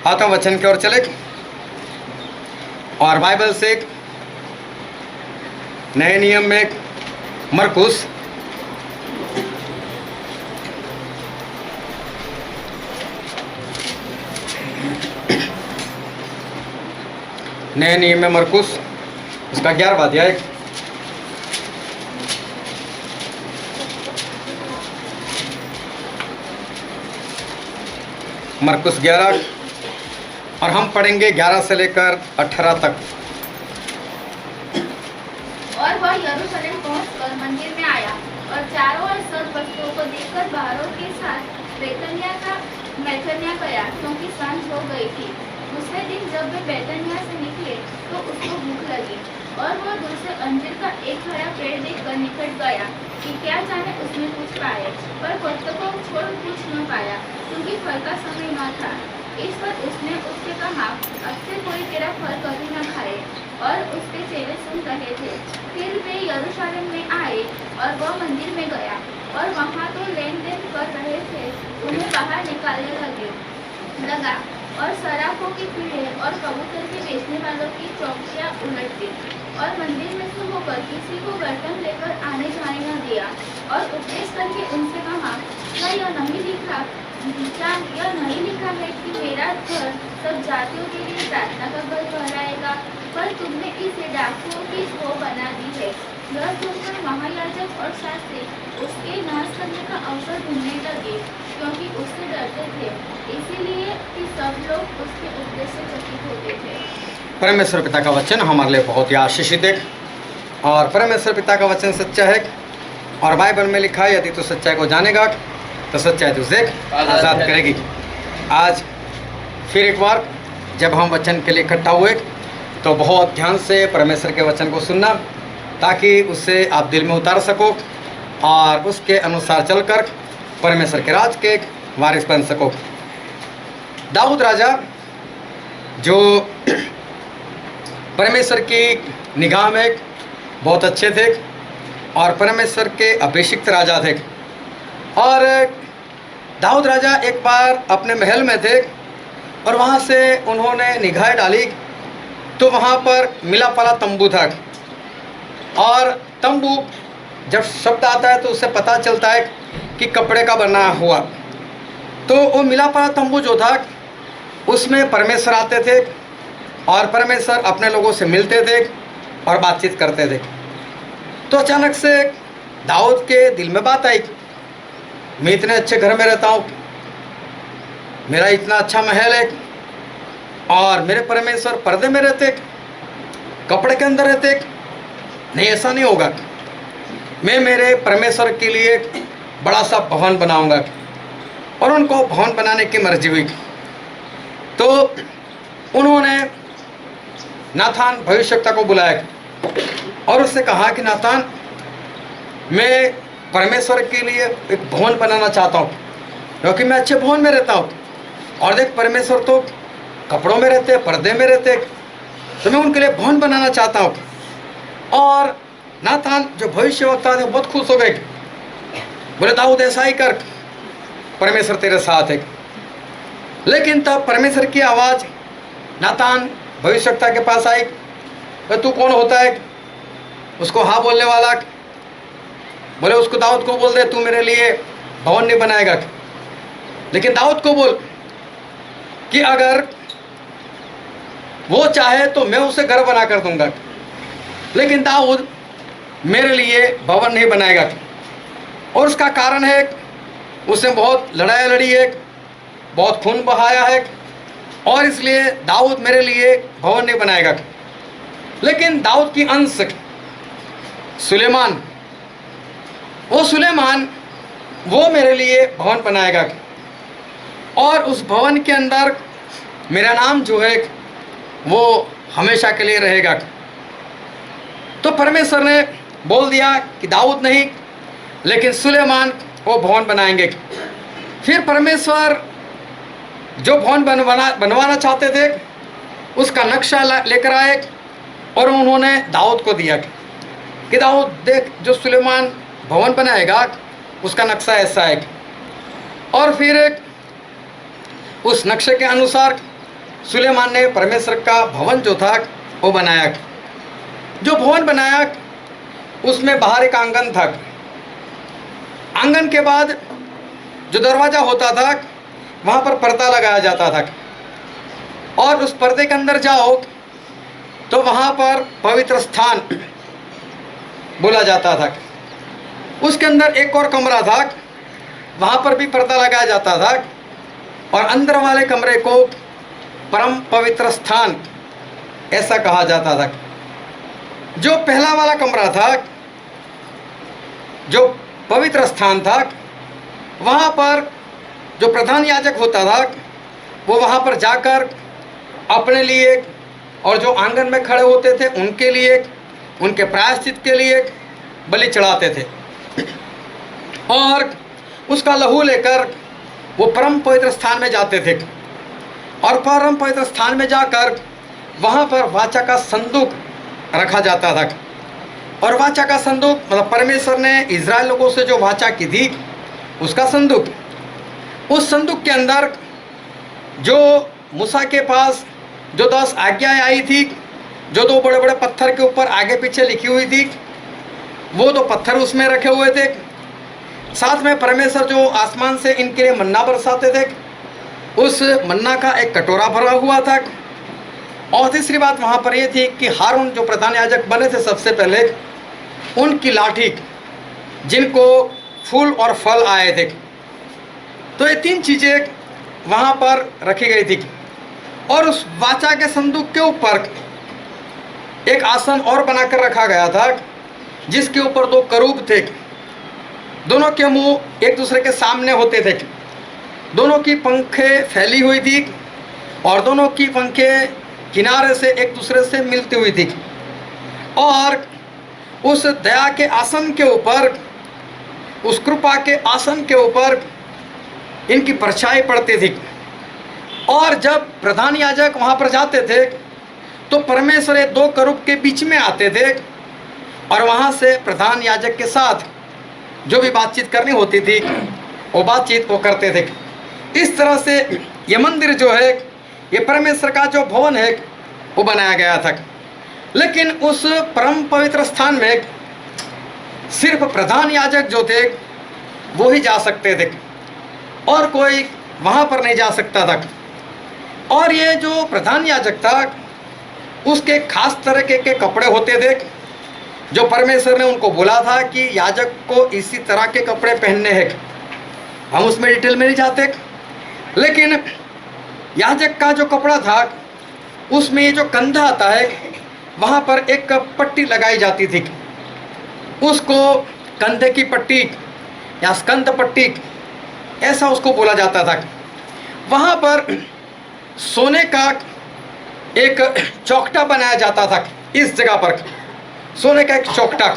हाथों वचन की ओर चले और बाइबल से नए नियम में मरकुस नए नियम में मरकुस उसका 11वां अध्याय मरकुस 11 और हम पढ़ेंगे 11 से लेकर 18 तक। और वह यरूशलेम पहुंचकर मंदिर में आया और चारों ओर सब वस्तुओं को देखकर बाहरों के साथ बैतनिय्याह गया, क्योंकि सांझ हो गई थी। दूसरे दिन जब वे बैतनिय्याह से निकले तो उसको भूख लगी और वह दूर से अंजीर का एक हरा पेड़ देखकर निकट गया कि क्या जाने उसमें कुछ पाए, पर पत्तों को छोड़ कुछ न पाया, क्योंकि फल का समय न था। इस पर उसने उससे कहा, अब से कोई तेरा फल कभी न खाए। और उसके चेले सुन रहे थे। फिर वे यरूशलेम में आए और वह मंदिर में गया और वहाँ तो लेन देन कर रहे थे, उन्हें बाहर निकालने लगा और सराफों की भीड़ें और कबूतर के बेचने वालों की चौकियाँ उलट दी और मंदिर में से होकर किसी को बर्तन लेकर आने जाने न दिया और उपदेश करके उनसे कहा, क्या यह नहीं लिखा है कि मेरा घर सब जातियों के लिए प्रार्थना का घर ठहराएगा? पर तुमने इसे डाकुओं की वो बना दी है। यह सुनकर महायाजक और शास्त्री उसके नाश करने का अवसर ढूंढने लगे, क्योंकि उससे डरते थे, इसीलिए कि सब लोग उसके उपदेश से चकित होते थे। परमेश्वर पिता का वचन हमारे लिए बहुत ही आशीषित है और परमेश्वर पिता का वचन सच्चा है और बाइबल में लिखा है, यदि तू सच्चाई को जानेगा तो सच्चाई तुझे आज़ाद करेगी। आज फिर एक बार जब हम वचन के लिए इकट्ठा हुए तो बहुत ध्यान से परमेश्वर के वचन को सुनना, ताकि उससे आप दिल में उतार सको और उसके अनुसार चलकर परमेश्वर के राज के वारिस बन सको। दाऊद राजा जो परमेश्वर की निगाह में बहुत अच्छे थे और परमेश्वर के अभिषिक्त राजा थे। और दाऊद राजा एक बार अपने महल में थे और वहाँ से उन्होंने निगाह डाली तो वहाँ पर मिला पला तंबू था। और तंबू जब शब्द आता है तो उससे पता चलता है कि कपड़े का बना हुआ। तो वो मिला पला तंबू जो था उसमें परमेश्वर आते थे और परमेश्वर अपने लोगों से मिलते थे और बातचीत करते थे। तो अचानक से दाऊद के दिल में बात आई, मैं इतने अच्छे घर में रहता हूँ, मेरा इतना अच्छा महल है और मेरे परमेश्वर पर्दे में रहते, कपड़े के अंदर रहते। नहीं, ऐसा नहीं होगा। मैं मेरे परमेश्वर के लिए बड़ा सा भवन बनाऊंगा। और उनको भवन बनाने की मर्जी हुई तो उन्होंने नाथान भविष्यवक्ता को बुलाया और उससे कहा कि नाथान, मैं परमेश्वर के लिए एक भवन बनाना चाहता हूँ, क्योंकि मैं अच्छे भवन में रहता हूँ और देख परमेश्वर तो कपड़ों में रहते, पर्दे में रहते, तो मैं उनके लिए भवन बनाना चाहता हूँ। और नाथान जो भविष्यवक्ता थे बहुत खुश हो गए, बोले दाऊद ऐसा ही कर, परमेश्वर तेरे साथ है। लेकिन तब परमेश्वर की आवाज़ नाथान भविष्यवक्ता के पास आई, तो तू कौन होता है उसको हाँ बोलने वाला? बोले उसको दाऊद को बोल दे, तू मेरे लिए भवन नहीं बनाएगा, लेकिन दाऊद को बोल कि अगर वो चाहे तो मैं उसे घर बना कर दूंगा, लेकिन दाऊद मेरे लिए भवन नहीं बनाएगा। और उसका कारण है उसने बहुत लड़ाई लड़ी है, बहुत खून बहाया है और इसलिए दाऊद मेरे लिए भवन नहीं बनाएगा। लेकिन दाऊद की अंश सुलेमान, वो मेरे लिए भवन बनाएगा और उस भवन के अंदर मेरा नाम जो है वो हमेशा के लिए रहेगा। तो परमेश्वर ने बोल दिया कि दाऊद नहीं, लेकिन सुलेमान वो भवन बनाएंगे। फिर परमेश्वर जो भवन बनवाना चाहते थे उसका नक्शा लेकर आए और उन्होंने दाऊद को दिया कि दाऊद देख, जो सुलेमान भवन बनाएगा उसका नक्शा ऐसा है। और फिर उस नक्शे के अनुसार सुलेमान ने परमेश्वर का भवन जो था वो बनाया। जो भवन बनाया उसमें बाहर एक आंगन था। आंगन के बाद जो दरवाज़ा होता था वहाँ पर पर्दा लगाया जाता था, और उस पर्दे के अंदर जाओ तो वहाँ पर पवित्र स्थान बोला जाता था। उसके अंदर एक और कमरा था, वहाँ पर भी पर्दा लगाया जाता था, और अंदर वाले कमरे को परम पवित्र स्थान ऐसा कहा जाता था। जो पहला वाला कमरा था, जो पवित्र स्थान था, वहाँ पर जो प्रधान याजक होता था वो वहाँ पर जाकर अपने लिए और जो आंगन में खड़े होते थे उनके लिए, उनके प्रायश्चित के लिए बलि चढ़ाते थे, और उसका लहू लेकर वो परम पवित्र स्थान में जाते थे। और परम पवित्र स्थान में जाकर वहाँ पर वाचा का संदूक रखा जाता था। और वाचा का संदूक मतलब परमेश्वर ने इज़राइल लोगों से जो वाचा की थी उसका संदूक। उस संदूक के अंदर जो मूसा के पास जो 10 आज्ञाएं आई थी, जो 2 बड़े बड़े पत्थर के ऊपर आगे पीछे लिखी हुई थी, वो 2 पत्थर उसमें रखे हुए थे। साथ में परमेश्वर जो आसमान से इनके लिए मन्ना बरसाते थे, उस मन्ना का एक कटोरा भरा हुआ था। और तीसरी बात वहाँ पर ये थी कि हारून जो प्रधान याजक बने थे सबसे पहले, उनकी लाठी जिनको फूल और फल आए थे। तो ये 3 चीज़ें वहाँ पर रखी गई थी। और उस वाचा के संदूक के ऊपर एक आसन और बनाकर रखा गया था, जिसके ऊपर 2 करूब थे। दोनों के मुंह एक दूसरे के सामने होते थे, दोनों की पंखें फैली हुई थी, और दोनों की पंखें किनारे से एक दूसरे से मिलती हुई थी। और उस दया के आसन के ऊपर, उस कृपा के आसन के ऊपर इनकी परछाई पड़ती थी। और जब प्रधान याजक वहाँ पर जाते थे तो परमेश्वर 2 करूब के बीच में आते थे, और वहाँ से प्रधान याजक के साथ जो भी बातचीत करनी होती थी वो बातचीत वो करते थे। इस तरह से ये मंदिर जो है, ये परमेश्वर का जो भवन है वो बनाया गया था। लेकिन उस परम पवित्र स्थान में सिर्फ प्रधान याजक जो थे वो ही जा सकते थे, और कोई वहाँ पर नहीं जा सकता था। और ये जो प्रधान याजक था उसके खास तरह के कपड़े होते थे, जो परमेश्वर ने उनको बोला था कि याजक को इसी तरह के कपड़े पहनने हैं। हम उसमें डिटेल में नहीं जाते, लेकिन याजक का जो कपड़ा था उसमें ये जो कंधा आता है वहाँ पर एक पट्टी लगाई जाती थी। उसको कंधे की पट्टी या स्कंध पट्टी ऐसा उसको बोला जाता था। वहाँ पर सोने का एक चौकटा बनाया जाता था, इस जगह पर सोने का एक चौकटा,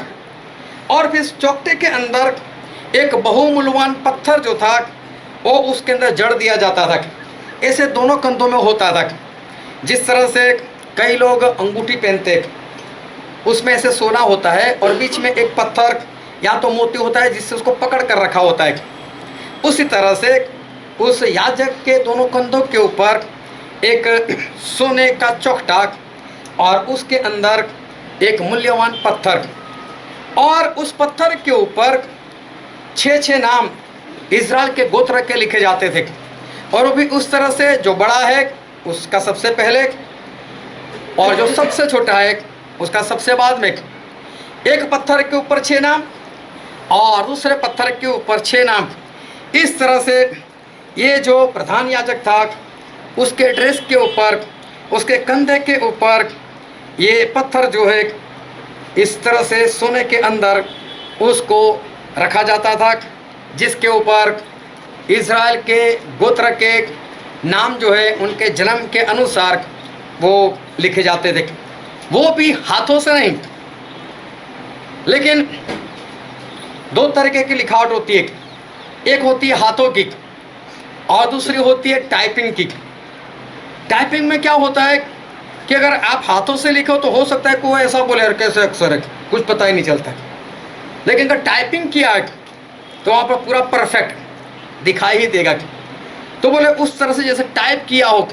और फिर चौकटे के अंदर एक बहुमूल्यवान पत्थर जो था वो उसके अंदर जड़ दिया जाता था। ऐसे दोनों कंधों में होता था। जिस तरह से कई लोग अंगूठी पहनते, उसमें ऐसे सोना होता है और बीच में एक पत्थर या तो मोती होता है जिससे उसको पकड़ कर रखा होता है, उसी तरह से उस याजक के दोनों कंधों के ऊपर एक सोने का चौकटा और उसके अंदर एक मूल्यवान पत्थर, और उस पत्थर के ऊपर 6 नाम इज़राइल के गोत्र के लिखे जाते थे। और वो भी उस तरह से, जो बड़ा है उसका सबसे पहले, और जो सबसे छोटा है उसका सबसे बाद में। एक पत्थर के ऊपर 6 नाम और दूसरे पत्थर के ऊपर 6 नाम। इस तरह से ये जो प्रधान याजक था उसके ड्रेस के ऊपर, उसके कंधे के ऊपर ये पत्थर जो है इस तरह से सोने के अंदर उसको रखा जाता था, जिसके ऊपर इज़राइल के गोत्र के नाम जो है उनके जन्म के अनुसार वो लिखे जाते थे। वो भी हाथों से नहीं, लेकिन 2 तरीके की लिखावट होती है। एक होती है हाथों की और दूसरी होती है टाइपिंग की। टाइपिंग में क्या होता है कि अगर आप हाथों से लिखो तो हो सकता है कोई ऐसा बोले यार कैसे अक्षर है, कुछ पता ही नहीं चलता। लेकिन अगर टाइपिंग किया है तो वहाँ पर पूरा परफेक्ट दिखाई ही देगा। तो बोले उस तरह से जैसे टाइप किया हो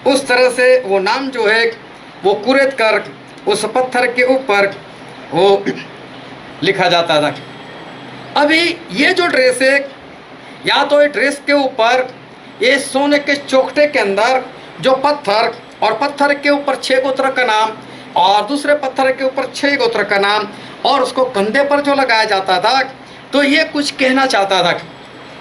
उस तरह से वो नाम जो है वो कुरेद कर उस पत्थर के ऊपर वो लिखा जाता था। अभी ये जो ड्रेस है, या तो ये ड्रेस के ऊपर ये सोने के चौखटे के अंदर जो पत्थर, और पत्थर के ऊपर 6 गोत्र का नाम, और दूसरे पत्थर के ऊपर 6 गोत्र का नाम, और उसको कंधे पर जो लगाया जाता था, तो ये कुछ कहना चाहता था।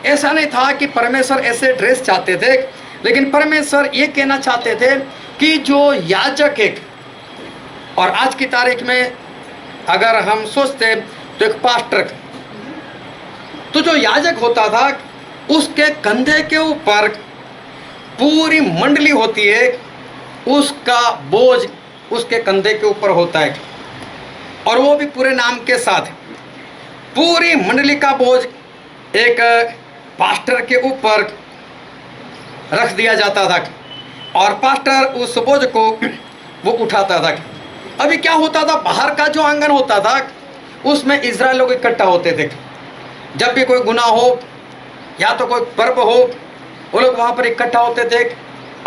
ऐसा नहीं था कि परमेश्वर ऐसे ड्रेस चाहते थे, लेकिन परमेश्वर ये कहना चाहते थे कि जो याजक है, और आज की तारीख में अगर हम सोचते तो एक पास्टर, तो जो याजक होता था उसके कंधे के ऊपर पूरी मंडली होती है, उसका बोझ उसके कंधे के ऊपर होता है, और वो भी पूरे नाम के साथ। पूरी मंडली का बोझ एक पास्टर के ऊपर रख दिया जाता था, और पास्टर उस बोझ को वो उठाता था। अभी क्या होता था, बाहर का जो आंगन होता था उसमें इजराइल लोग इकट्ठा होते थे। जब भी कोई गुनाह हो या तो कोई पर्व हो, वो लोग वहाँ पर इकट्ठा होते थे,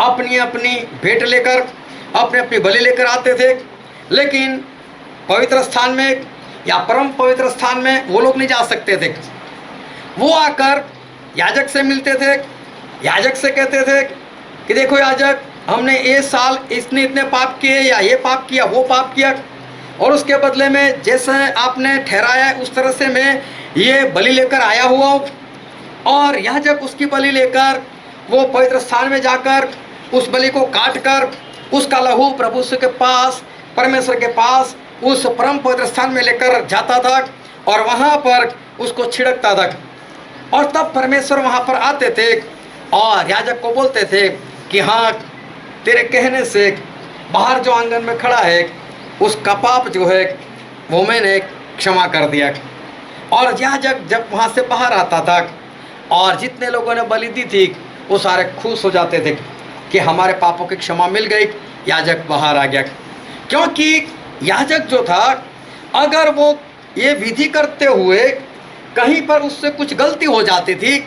अपनी अपनी भेंट लेकर, अपनी अपनी बलि लेकर आते थे। लेकिन पवित्र स्थान में या परम पवित्र स्थान में वो लोग नहीं जा सकते थे। वो आकर याजक से मिलते थे, याजक से कहते थे कि देखो याजक, हमने ये साल इसने इतने पाप किए, या ये पाप किया, वो पाप किया, और उसके बदले में जैसे आपने ठहराया है उस तरह से मैं ये बलि लेकर आया हुआ हूँ। और याजक उसकी बलि लेकर वो पवित्र स्थान में जाकर उस बलि को काट कर उसका लहू प्रभु के पास, परमेश्वर के पास, उस परम पवित्र स्थान में लेकर जाता था, और वहाँ पर उसको छिड़कता था। और तब परमेश्वर वहाँ पर आते थे और याजक को बोलते थे कि हाँ, तेरे कहने से बाहर जो आंगन में खड़ा है उसका पाप जो है वो मैंने क्षमा कर दिया। और याजक जब वहाँ से बाहर आता था और जितने लोगों ने बलि दी थी वो सारे खुश हो जाते थे कि हमारे पापों की क्षमा मिल गई, याजक बाहर आ गया। क्योंकि याजक जो था, अगर वो ये विधि करते हुए कहीं पर उससे कुछ गलती हो जाती थी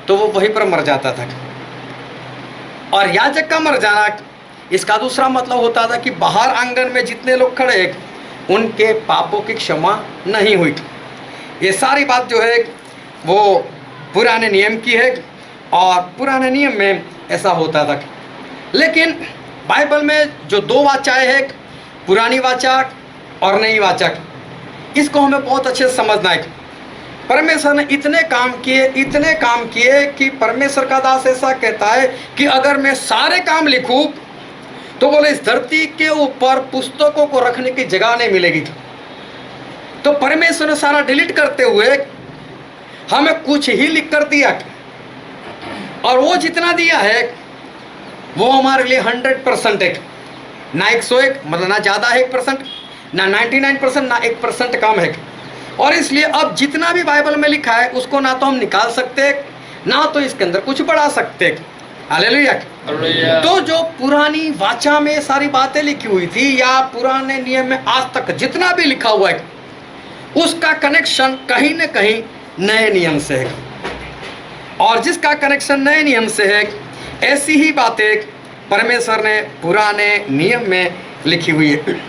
तो वो वहीं पर मर जाता था। और याजक का मर जाना, इसका दूसरा मतलब होता था कि बाहर आंगन में जितने लोग खड़े उनके पापों की क्षमा नहीं हुई। ये सारी बात जो है वो पुराने नियम की है, और पुराने नियम में ऐसा होता था। लेकिन बाइबल में जो 2 वाचाएं हैं, पुरानी वाचा और नई वाचा, इसको हमें बहुत अच्छे से समझना है। परमेश्वर ने इतने काम किए कि परमेश्वर का दास ऐसा कहता है कि अगर मैं सारे काम लिखूं तो बोले इस धरती के ऊपर पुस्तकों को रखने की जगह नहीं मिलेगी। तो परमेश्वर ने सारा डिलीट करते हुए हमें कुछ ही लिख कर दिया, और वो जितना दिया है वो हमारे लिए 100% है, ना 101, मतलब ना ज़्यादा है 1%, ना 99%, ना 1% कम है। और इसलिए अब जितना भी बाइबल में लिखा है उसको ना तो हम निकाल सकते, ना तो इसके अंदर कुछ बढ़ा सकते। हालेलुया। तो जो पुरानी वाचा में सारी बातें लिखी हुई थी, या पुराने नियम में आज तक जितना भी लिखा हुआ है, उसका कनेक्शन कहीं न कहीं नए नियम से है। और जिसका कनेक्शन नए नियम से है, ऐसी ही बातें परमेश्वर ने पुराने नियम में लिखी हुई है।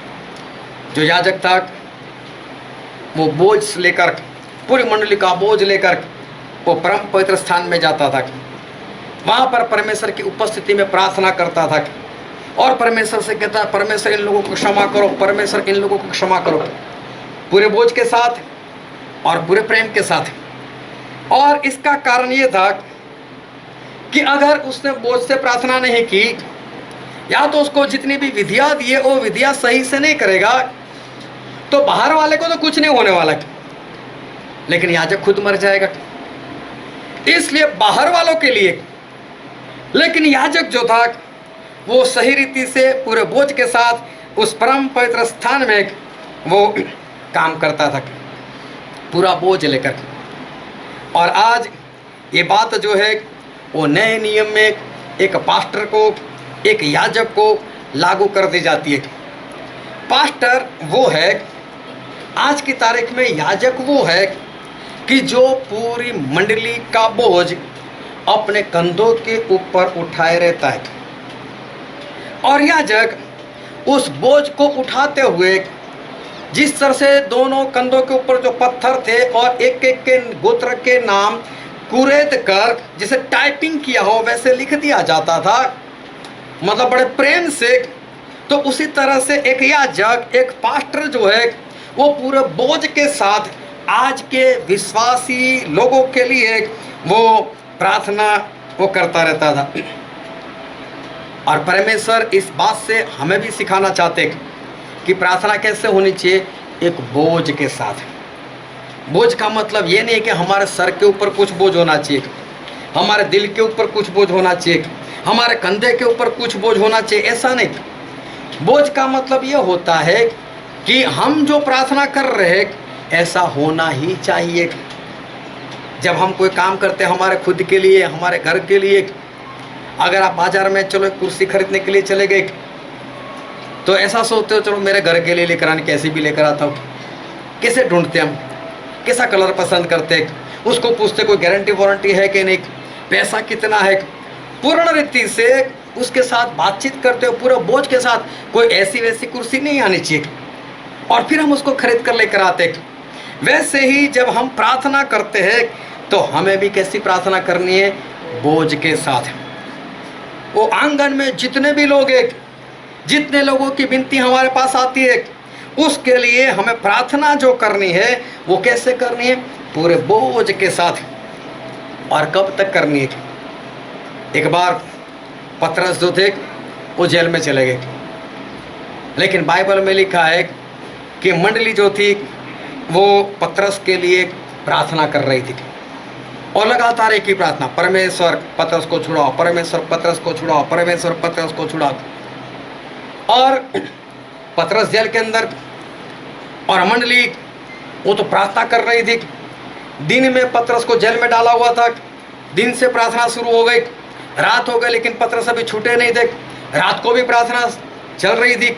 जो याजक था वो बोझ लेकर, पूरी मंडली का बोझ लेकर वो परम पवित्र स्थान में जाता था। वहाँ पर परमेश्वर की उपस्थिति में प्रार्थना करता था, और परमेश्वर से कहता, परमेश्वर इन लोगों को क्षमा करो, परमेश्वर इन लोगों को क्षमा करो, पूरे बोझ के साथ और पूरे प्रेम के साथ। और इसका कारण ये था कि अगर उसने बोझ से प्रार्थना नहीं की, या तो उसको जितनी भी विधियाँ दी है वो विधियाँ सही से नहीं करेगा, तो बाहर वाले को तो कुछ नहीं होने वाला, लेकिन याजक खुद मर जाएगा। इसलिए बाहर वालों के लिए, लेकिन याजक जो था वो सही रीति से पूरे बोझ के साथ उस परम पवित्र स्थान में वो काम करता था, पूरा बोझ लेकर। और आज ये बात जो है वो नए नियम में एक पास्टर को, एक याजक को लागू कर दी जाती है। पास्टर वो है, आज की तारीख में याजक वो है कि जो पूरी मंडली का बोझ अपने कंधों के ऊपर उठाए रहता है। और याजक उस बोझ को उठाते हुए जिस तरह से दोनों कंधों के ऊपर जो पत्थर थे और एक एक के गोत्र के नाम कुरेद कर जिसे टाइपिंग किया हो वैसे लिख दिया जाता था, मतलब बड़े प्रेम से, तो उसी तरह से एक याजक, एक पास्टर जो है वो पूरे बोझ के साथ आज के विश्वासी लोगों के लिए वो प्रार्थना वो करता रहता था। और परमेश्वर इस बात से हमें भी सिखाना चाहते कि प्रार्थना कैसे होनी चाहिए, एक बोझ के साथ। बोझ का मतलब ये नहीं है कि हमारे सर के ऊपर कुछ बोझ होना चाहिए, हमारे दिल के ऊपर कुछ बोझ होना चाहिए, हमारे कंधे के ऊपर कुछ बोझ होना चाहिए, ऐसा नहीं। बोझ का मतलब ये होता है कि हम जो प्रार्थना कर रहे हैं ऐसा होना ही चाहिए। जब हम कोई काम करते हैं हमारे खुद के लिए, हमारे घर के लिए, अगर आप बाजार में चलो एक कुर्सी खरीदने के लिए चले गए तो ऐसा सोचते हो चलो मेरे घर के लिए लेकर आने, कैसी भी लेकर आता हूँ। कैसे ढूंढते हम, कैसा कलर पसंद करते, उसको पूछते कोई गारंटी वारंटी है कि नहीं, पैसा कितना है, पूर्ण रीति से उसके साथ बातचीत करते हो पूरे बोझ के साथ। कोई ऐसी वैसी कुर्सी नहीं आनी चाहिए और फिर हम उसको खरीद कर लेकर आते। वैसे ही जब हम प्रार्थना करते हैं तो हमें भी कैसी प्रार्थना करनी है, बोझ के साथ। वो आंगन में जितने भी लोग हैं, जितने लोगों की विनती हमारे पास आती है, उसके लिए हमें प्रार्थना जो करनी है वो कैसे करनी है, पूरे बोझ के साथ। और कब तक करनी है। एक बार पतरस जो थे वो जेल में चले गए, लेकिन बाइबल में लिखा है कि मंडली जो थी वो पतरस के लिए प्रार्थना कर रही थी और लगातार एक ही प्रार्थना, परमेश्वर पतरस को छुड़ाओ, परमेश्वर पतरस को छुड़ाओ, परमेश्वर पतरस को छुड़ाओ। और पतरस जेल के अंदर और मंडली वो तो प्रार्थना कर रही थी। दिन में पतरस को जेल में डाला हुआ था, दिन से प्रार्थना शुरू हो गई, रात हो गई लेकिन पतरस अभी छूटे नहीं थे। रात को भी प्रार्थना चल रही थी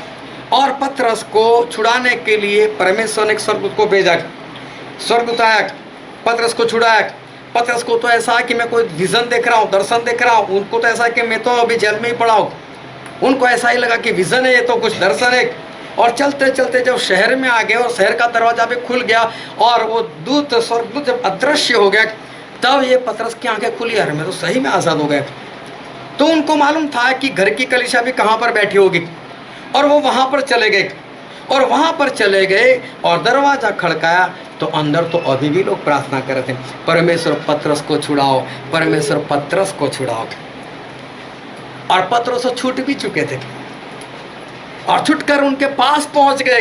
और पतरस को छुड़ाने के लिए परमेश्वर ने एक स्वर्गदूत को भेजा। स्वर्गदूत आया, पतरस को छुड़ाया। पतरस को तो ऐसा है कि मैं कोई विजन देख रहा हूँ, दर्शन देख रहा हूँ। उनको तो ऐसा है कि मैं तो अभी जेल में ही पड़ा हूँ। उनको ऐसा ही लगा कि विजन है, ये तो कुछ दर्शन है। और चलते चलते जब शहर में आ गए और शहर का दरवाजा भी खुल गया और वो दूत, स्वर्गदूत जब अदृश्य हो गया, तब ये पतरस की आंखें खुली, अरे मैं तो सही में आज़ाद हो गया। तो उनको मालूम था कि घर की कलीसिया भी कहाँ पर बैठी होगी और वो वहाँ पर चले गए। और वहाँ पर चले गए और दरवाज़ा खड़काया तो अंदर तो अभी भी लोग प्रार्थना कर रहे थे, परमेश्वर पतरस को छुड़ाओ, परमेश्वर पतरस को छुड़ाओ। और पतरस छूट भी चुके थे और छुटकर उनके पास पहुंच गए।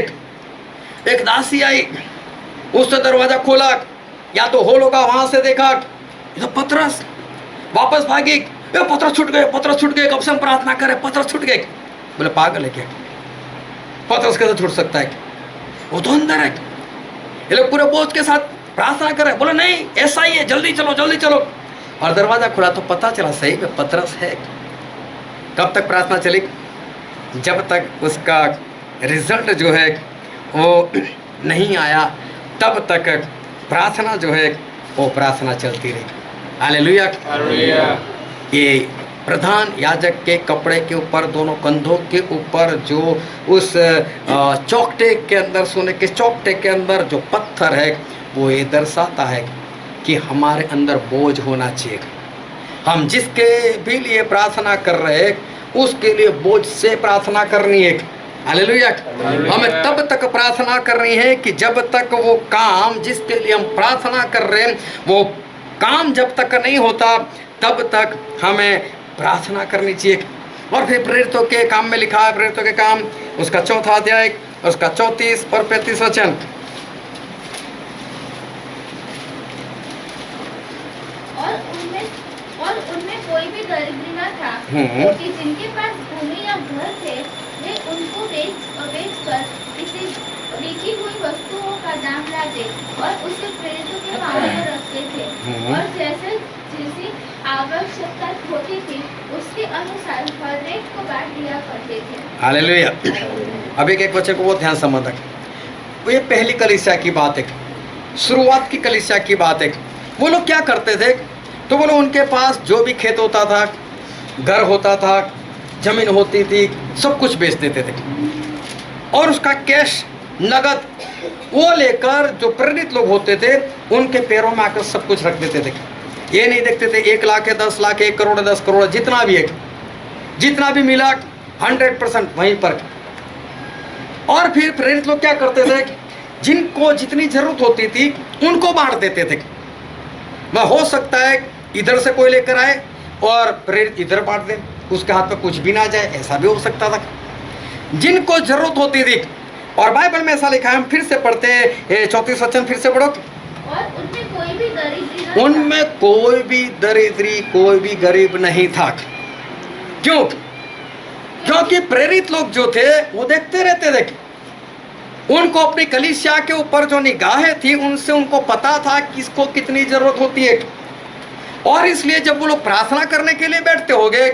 एक दासी आई, उसने दरवाजा खोला, या तो होल होगा, वहां से देखा तो पतरस, वापस भागी, ये पतरस छूट गए, पतरस छूट गए, कब से हम प्रार्थना करें, पतरस छूट गए। बोले पागल है क्या, पतरस कैसे छूट सकता है, वो तो अंदर है। ये लोग पूरे बोझ के साथ प्रार्थना कर रहे। बोले नहीं ऐसा ही है, जल्दी चलो जल्दी चलो। और दरवाजा खुला तो पता चला सही में पतरस है। कब तक प्रार्थना चली, जब तक उसका रिजल्ट जो है वो नहीं आया तब तक प्रार्थना जो है वो प्रार्थना चलती रही। हालेलुया। ये प्रधान याजक के कपड़े के ऊपर, दोनों कंधों के ऊपर जो उस चौकटे के अंदर, सोने के चौकटे के अंदर जो पत्थर है, वो ये दर्शाता है कि हमारे अंदर बोझ होना चाहिए। हम जिसके भी लिए प्रार्थना कर रहे हैं उसके लिए बोझ से प्रार्थना करनी है। हालेलुया। हमें तब तक प्रार्थना करनी है कि जब तक वो काम जिसके लिए हम प्रार्थना कर रहे हैं वो काम जब तक नहीं होता तब तक हमें प्रार्थना करनी चाहिए। और फिर प्रेरितों के काम में लिखा है, प्रेरितों के काम उसका 4वां अध्याय, उसका 34 और 35 वचन। और उनमें कोई भी दरिद्र न था, क्योंकि जिनके पास भूमि या घर थे वे उनको बेचकर किसी बेची हुई वस्तुओं का दाम लाते और उसे प्रेरितों के पांवों पर रखते थे। और जैसे जैसी आवश्यकता होती थी उसके अनुसार हर एक को बांट दिया करते थे। हालेलुया। अब एक वचन को बहुत ध्यान से समझ रखें। वो ये पहली कलीसिया की बात है, शुरुआत की कलीसिया की बात है। वो लोग क्या करते थे, तो बोलो उनके पास जो भी खेत होता था, घर होता था, जमीन होती थी, सब कुछ बेच देते थे और उसका कैश नगद वो लेकर जो प्रेरित लोग होते थे उनके पैरों में आकर सब कुछ रख देते थे। ये नहीं देखते थे 1 लाख है, 10 लाख है, 1 करोड़ है, 10 करोड़ है, जितना भी मिला 100% वहीं पर। और फिर प्रेरित लोग क्या करते थे, जिनको जितनी जरूरत होती थी उनको बांट देते थे। वह हो सकता है इधर से कोई लेकर आए और प्रेरित इधर बांट दे, उसके हाथ में कुछ भी ना जाए, ऐसा भी हो सकता था। जिनको जरूरत होती थी, और बाइबल में ऐसा लिखा है, हम फिर से पढ़ते हैं 34 वचन, फिर से पढ़ो। और उनमें कोई भी दरिद्री न था। उनमें कोई भी दरिद्री, कोई भी गरीब नहीं था। क्यों? क्योंकि प्रेरित लोग जो थे वो देखते रहते थे, उनको अपनी कलीसिया के ऊपर जो निगाहें थी उनसे उनको पता था किसको कितनी जरूरत होती है। और इसलिए जब वो लोग प्रार्थना करने के लिए बैठते होंगे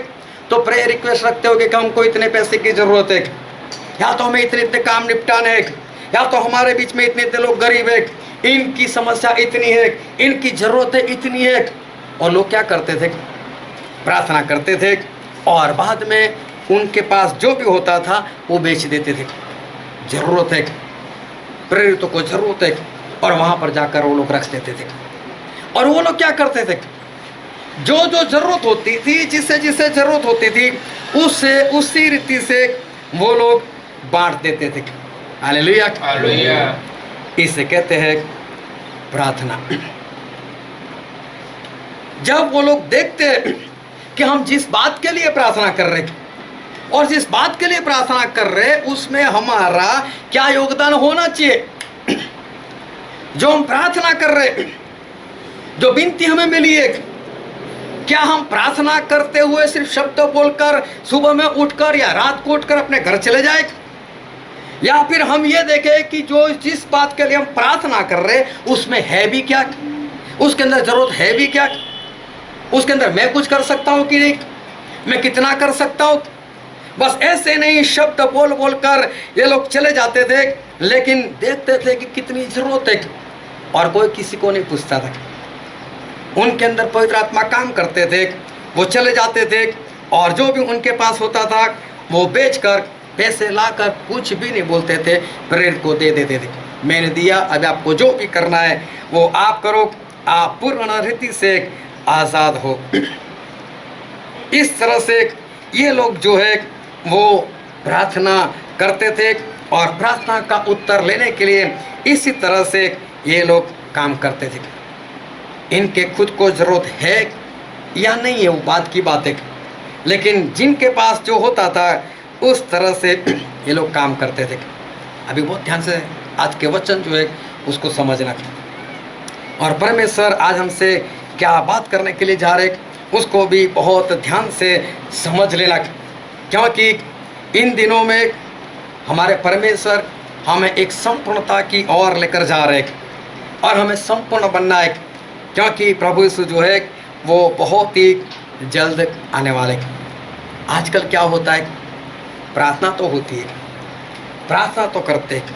तो प्रेयर रिक्वेस्ट रखते होंगे कि हमको इतने पैसे की जरूरत है, या तो हमें इतने इतने काम निपटाने हैं, या तो हमारे बीच में इतने इतने लोग गरीब है, इनकी समस्या इतनी है, इनकी जरूरत है इतनी है। और लोग क्या करते थे, प्रार्थना करते थे और बाद में उनके पास जो भी होता था वो बेच देते थे। जरूरत है, प्रेरितों को जरूरत है, और वहाँ पर जाकर वो लोग रख देते थे। और वो लोग क्या करते थे, जो जो जरूरत होती थी, जिसे जिसे जरूरत होती थी, उससे उसी रीति से वो लोग बांट देते थे। Hallelujah, hallelujah. इसे कहते हैं प्रार्थना। जब वो लोग देखते हैं कि हम जिस बात के लिए प्रार्थना कर रहे और जिस बात के लिए प्रार्थना कर रहे उसमें हमारा क्या योगदान होना चाहिए, जो हम प्रार्थना कर रहे, जो विनती हमें मिली है, क्या हम प्रार्थना करते हुए सिर्फ शब्द बोलकर सुबह में उठकर या रात को उठकर अपने घर चले जाए, या फिर हम ये देखें कि जो जिस बात के लिए हम प्रार्थना कर रहे उसमें है भी क्या, उसके अंदर जरूरत है भी क्या, उसके अंदर मैं कुछ कर सकता हूँ कि नहीं, मैं कितना कर सकता हूँ। बस ऐसे नहीं शब्द बोल बोल कर ये लोग चले जाते थे, लेकिन देखते थे कि कितनी जरूरत है और कोई किसी को नहीं पूछता था। उनके अंदर पवित्र आत्मा काम करते थे, वो चले जाते थे और जो भी उनके पास होता था वो बेचकर पैसे लाकर कुछ भी नहीं बोलते थे, प्रेरित को दे देते थे। मैंने दिया, अब आपको जो भी करना है वो आप करो, आप पूर्ण रीति से आज़ाद हो। इस तरह से ये लोग जो है वो प्रार्थना करते थे और प्रार्थना का उत्तर लेने के लिए इसी तरह से ये लोग काम करते थे। इनके खुद को ज़रूरत है या नहीं है वो बात की बात है, लेकिन जिनके पास जो होता था उस तरह से ये लोग काम करते थे। अभी बहुत ध्यान से आज के वचन जो है उसको समझना, और परमेश्वर आज हमसे क्या बात करने के लिए जा रहे उसको भी बहुत ध्यान से समझ लेना, क्योंकि इन दिनों में हमारे परमेश्वर हमें एक संपूर्णता की ओर लेकर जा रहे और हमें संपूर्ण बनना है, क्योंकि प्रभु यीशु जो है वो बहुत ही जल्द आने वाले। आजकल क्या होता है, प्रार्थना तो होती है, प्रार्थना तो करते हैं,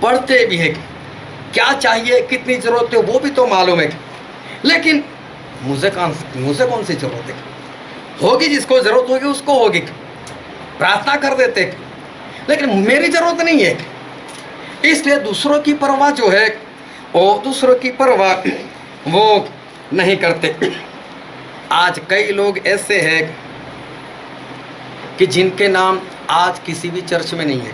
पढ़ते भी है, क्या चाहिए कितनी ज़रूरत है वो भी तो मालूम है, लेकिन मुझे कौन सी ज़रूरत है, होगी जिसको ज़रूरत होगी उसको होगी, प्रार्थना कर देते, लेकिन मेरी ज़रूरत नहीं है। इसलिए दूसरों की परवाह जो है वो दूसरों की परवाह वो नहीं करते। आज कई लोग ऐसे हैं कि जिनके नाम आज किसी भी चर्च में नहीं है,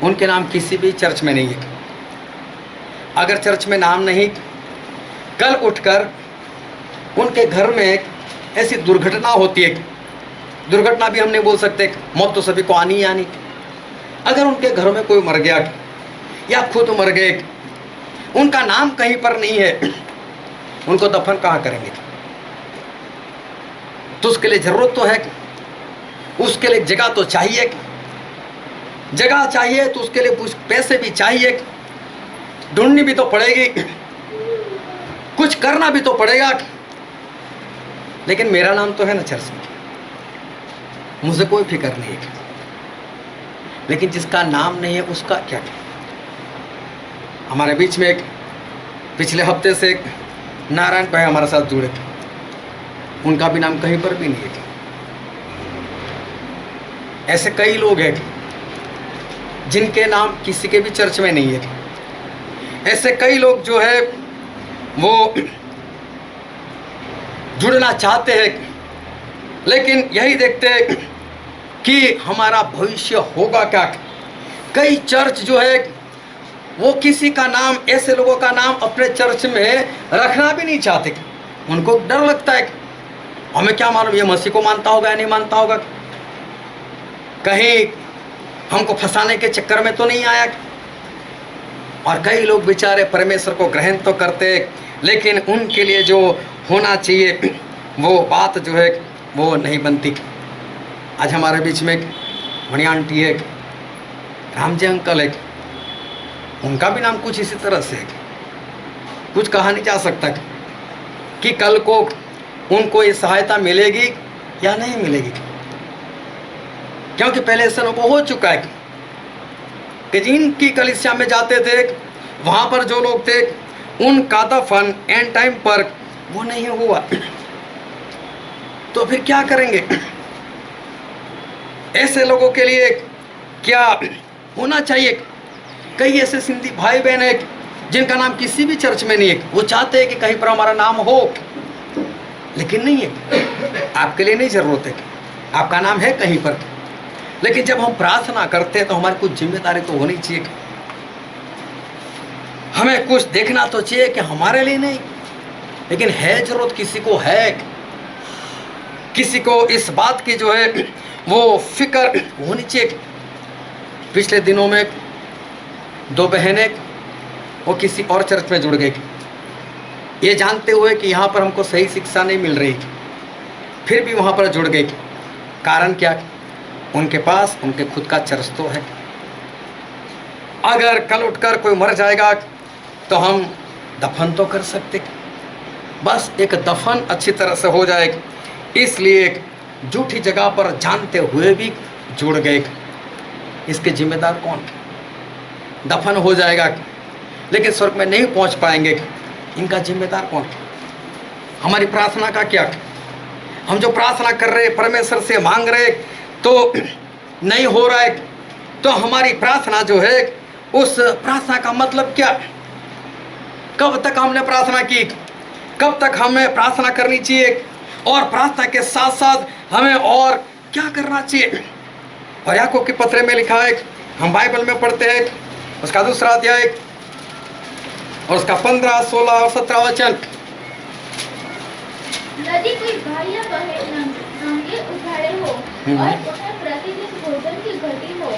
उनके नाम किसी भी चर्च में नहीं है। अगर चर्च में नाम नहीं, कल उठकर उनके घर में एक ऐसी दुर्घटना होती है, दुर्घटना भी हम नहीं बोल सकते, मौत तो सभी को आनी ही आनी। अगर उनके घर में कोई मर गया या खुद मर गए, उनका नाम कहीं पर नहीं है, उनको दफन कहाँ करेंगे? तो उसके लिए ज़रूरत तो है, उसके लिए जगह तो चाहिए, जगह चाहिए तो उसके लिए कुछ पैसे भी चाहिए, ढूंढनी भी तो पड़ेगी, कुछ करना भी तो पड़ेगा। लेकिन मेरा नाम तो है ना चर्च में, मुझे कोई फिक्र नहीं है, लेकिन जिसका नाम नहीं है उसका क्या? हमारे बीच में एक पिछले हफ्ते से नारायण भाई हमारे साथ जुड़े थे, उनका भी नाम कहीं पर भी नहीं है, ऐसे कई लोग हैं जिनके नाम किसी के भी चर्च में नहीं है। ऐसे कई लोग जो है वो जुड़ना चाहते हैं, लेकिन यही देखते हैं कि हमारा भविष्य होगा क्या। कई चर्च जो है वो किसी का नाम, ऐसे लोगों का नाम अपने चर्च में रखना भी नहीं चाहते। उनको डर लगता है, हमें क्या मालूम ये मसीह को मानता होगा या नहीं मानता होगा, कहीं हमको फंसाने के चक्कर में तो नहीं आया। और कई लोग बेचारे परमेश्वर को ग्रहण तो करते, लेकिन उनके लिए जो होना चाहिए वो बात जो है वो नहीं बनती। आज हमारे बीच में एक मणि आंटी है, राम जी अंकल है, उनका भी नाम कुछ इसी तरह से है। कुछ कहा नहीं जा सकता कि कल को उनको ये सहायता मिलेगी या नहीं मिलेगी, क्योंकि पहले ऐसा अनुभव हो चुका है कि जिनकी कलीसिया में जाते थे वहाँ पर जो लोग थे उनका दफन एंड टाइम पर वो नहीं हुआ, तो फिर क्या करेंगे। ऐसे लोगों के लिए क्या होना चाहिए। कई ऐसे सिंधी भाई बहन हैं जिनका नाम किसी भी चर्च में नहीं है, वो चाहते हैं कि कहीं पर हमारा नाम हो, लेकिन नहीं है। आपके लिए नहीं जरूरत है, आपका नाम है कहीं पर, लेकिन जब हम प्रार्थना करते हैं तो हमारी कुछ जिम्मेदारी तो होनी चाहिए। हमें कुछ देखना तो चाहिए कि हमारे लिए नहीं, लेकिन है जरूरत किसी को, है किसी को इस बात की जो है वो फिक्र होनी चाहिए। पिछले दिनों में दो बहनें वो किसी और चर्च में जुड़ गई, ये जानते हुए कि यहाँ पर हमको सही शिक्षा नहीं मिल रही, फिर भी वहाँ पर जुड़ गई। कारण क्या, उनके पास उनके खुद का चर्च तो है। अगर कल उठकर कोई मर जाएगा तो हम दफन तो कर सकते, बस एक दफन अच्छी तरह से हो जाए, इसलिए झूठी जगह पर जानते हुए भी जुड़ गए। इसके जिम्मेदार कौन। दफन हो जाएगा लेकिन स्वर्ग में नहीं पहुंच पाएंगे, इनका जिम्मेदार कौन। हमारी प्रार्थना का क्या, हम जो प्रार्थना कर रहे परमेश्वर से मांग रहे तो नहीं हो रहा है, तो हमारी प्रार्थना जो है उस प्रार्थना का मतलब क्या। कब तक हमने प्रार्थना की, कब तक हमें प्रार्थना करनी चाहिए, और प्रार्थना के साथ साथ हमें और क्या करना चाहिए। और याकूब के पत्र में लिखा है, हम बाइबल में पढ़ते हैं उसका 2 अध्याय और उसका 15, 16 और 17 वचन। यदि कोई भाई या बहन नंगे उघाड़े हो और उन्हें प्रतिदिन भोजन की घटी हो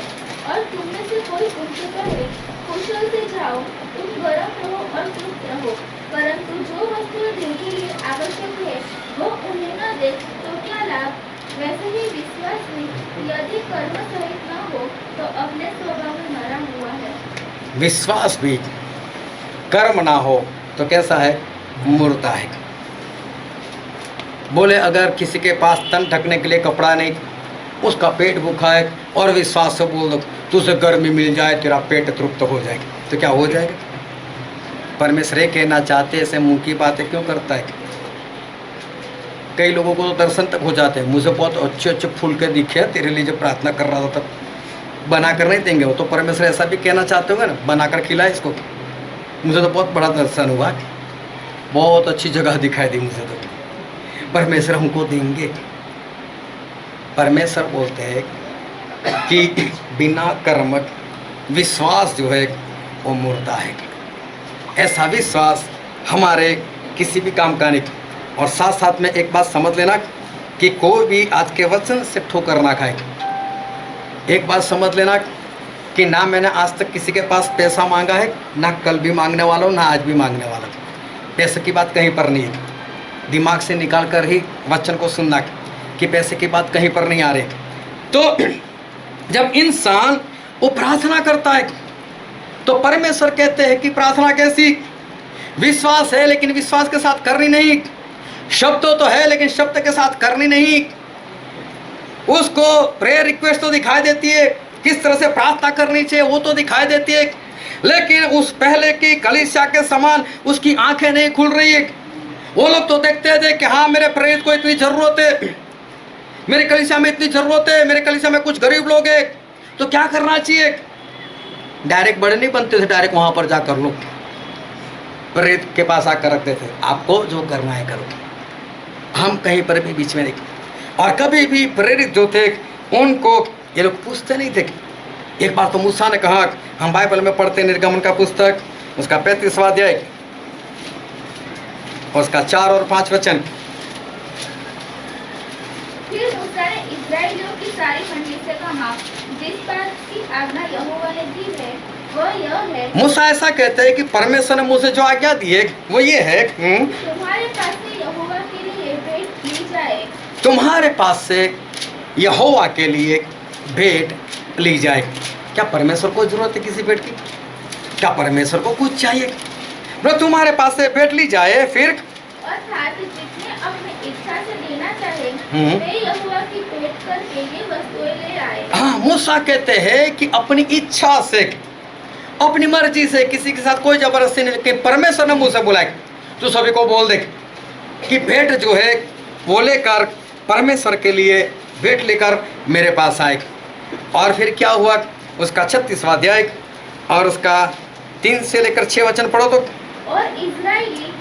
और तुम में से कोई उनसे कहे कुशल से जाओ, तुम गर्म रहो और तृप्त रहो, परंतु जो वस्तुएं जिनके लिए आवश्यक है वो उन्हें न दे, तो क्या लाभ। वैसे ही विश्वास भी यदि कर्म सहित न हो तो अपने स्वभाव में मरा हुआ है। विश्वास भी कर्म ना हो तो कैसा है, मुर्दा है। बोले अगर किसी के पास तन ढकने के लिए कपड़ा नहीं, उसका पेट भूखा है, और विश्वास से बोल दो तुझे गर्मी मिल जाए, तेरा पेट तृप्त हो जाएगा, तो क्या हो जाएगा। परमेश्वर ये कहना चाहते ऐसे मुंह की बातें क्यों करता है। कई लोगों को तो दर्शन तक हो जाते हैं, मुझे बहुत अच्छे अच्छे फूल के दिखे, तेरे लिए जब प्रार्थना कर रहा था तब बना कर नहीं देंगे। वो तो परमेश्वर ऐसा भी कहना चाहते होंगे ना, बना कर खिलाए इसको। मुझे तो बहुत बड़ा दर्शन हुआ, बहुत अच्छी जगह दिखाई दी मुझे, तो परमेश्वर हमको देंगे। परमेश्वर बोलते हैं कि बिना कर्म विश्वास जो है वो मुर्दा है। ऐसा विश्वास हमारे किसी भी काम का नहीं। और साथ साथ में एक बात समझ लेना कि कोई भी आज के वचन से ठोकर ना खाए। एक बात समझ लेना कि ना मैंने आज तक किसी के पास पैसा मांगा है, ना कल भी मांगने वाला हूँ, ना आज भी मांगने वाला हूँ। पैसे की बात कहीं पर नहीं है। दिमाग से निकाल कर ही वचन को सुनना कि पैसे की बात कहीं पर नहीं आ रही। तो जब इंसान वो प्रार्थना करता है तो परमेश्वर कहते हैं कि प्रार्थना कैसी, विश्वास है लेकिन विश्वास के साथ करनी नहीं, शब्द तो है लेकिन शब्द के साथ करनी नहीं। उसको प्रेयर रिक्वेस्ट तो दिखाई देती है, किस तरह से प्रार्थना करनी चाहिए वो तो दिखाई देती है, लेकिन उस पहले की कलीसिया के समान उसकी आंखें नहीं खुल रही है। वो लोग तो देखते थे कि हाँ मेरे प्रेरित को इतनी ज़रूरत है, मेरे कलीसिया में इतनी ज़रूरत है, मेरे कलीसिया में कुछ गरीब लोग हैं, तो क्या करना चाहिए? डायरेक्ट बड़े नहीं बनते थे, डायरेक्ट वहाँ पर जाकर लोग प्रेरित के पास आकर रखते थे, आपको जो करना है करो, हम कहीं पर भी बीच में नहीं। और कभी भी प्रेरित जो थे उनको ये लोग पूछते नहीं थे। एक बार तो मूसा ने कहा, हम बाइबल में पढ़ते निर्गमन का पुस्तक उसका 35वां अध्याय उसका 4 और 5 वचन। फिर मूसा ने इस्राएलियों की सारी मंडली से कहा, जिस बात की आज्ञा यहोवा ने दी है वह यह है। मूसा ऐसा कहते हैं कि परमेश्वर ने मुझे जो आज्ञा दी है वो ये है, तुम्हारे पास से यहोवा के लिए भेंट ली जाए। तुम्हारे पास से यहोवा के लिए भेंट ली जाए। क्या परमेश्वर को जरूरत है किसी भेंट की? क्या परमेश्वर को कुछ चाहिए? बोले तुम्हारे पास से भेंट ली जाए। फिर अर्थात जितने अपनी इच्छा से देना चाहे वे यहोवा की भेंट करके ये वस्तुएं ले आए। हाँ, मूसा कहते हैं कि अपनी इच्छा से, अपनी मर्जी से, किसी के साथ कोई जबरदस्ती नहीं, कि परमेश्वर ने मुझसे बुलाए तो सभी को बोल दे कि भेंट जो है वो लेकर परमेश्वर के लिए भेंट लेकर मेरे पास आए। और फिर क्या हुआ? उसका 36वां अध्याय और उसका 3 से लेकर 6 वचन पढ़ो तो। और इस्राएली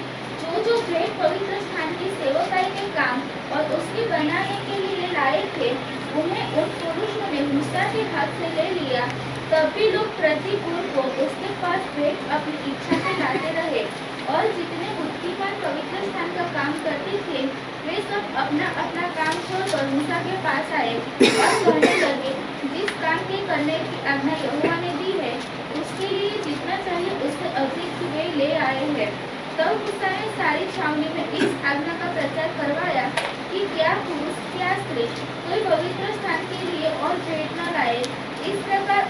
जो भेंट पवित्र स्थान की सेवकाई के काम और उसके बनाने के लिए लाए थे, उन्हें उन पुरुषों ने मूसा के हाथ से ले लिया। तब भी लोग प्रतिपूर्व को उसके पास भेंट अपनी इच्छा से लाते रहे। और जितने बुद्धिमान पवित्र स्थान का काम करते थे वे सब अपना अपना काम छोड़कर मूसा के पास आए और कहने लगे, जिस काम के करने की आज्ञा यहोवा ने दी है उसके लिए जितना चाहिए उससे अधिक वे ले आए हैं। तब मूसा ने सारी छावनी में इस आज्ञा का प्रचार करवाया कि क्या पुरुष क्या स्त्री कोई पवित्र स्थान के लिए और भेंट न लाए। इस प्रकार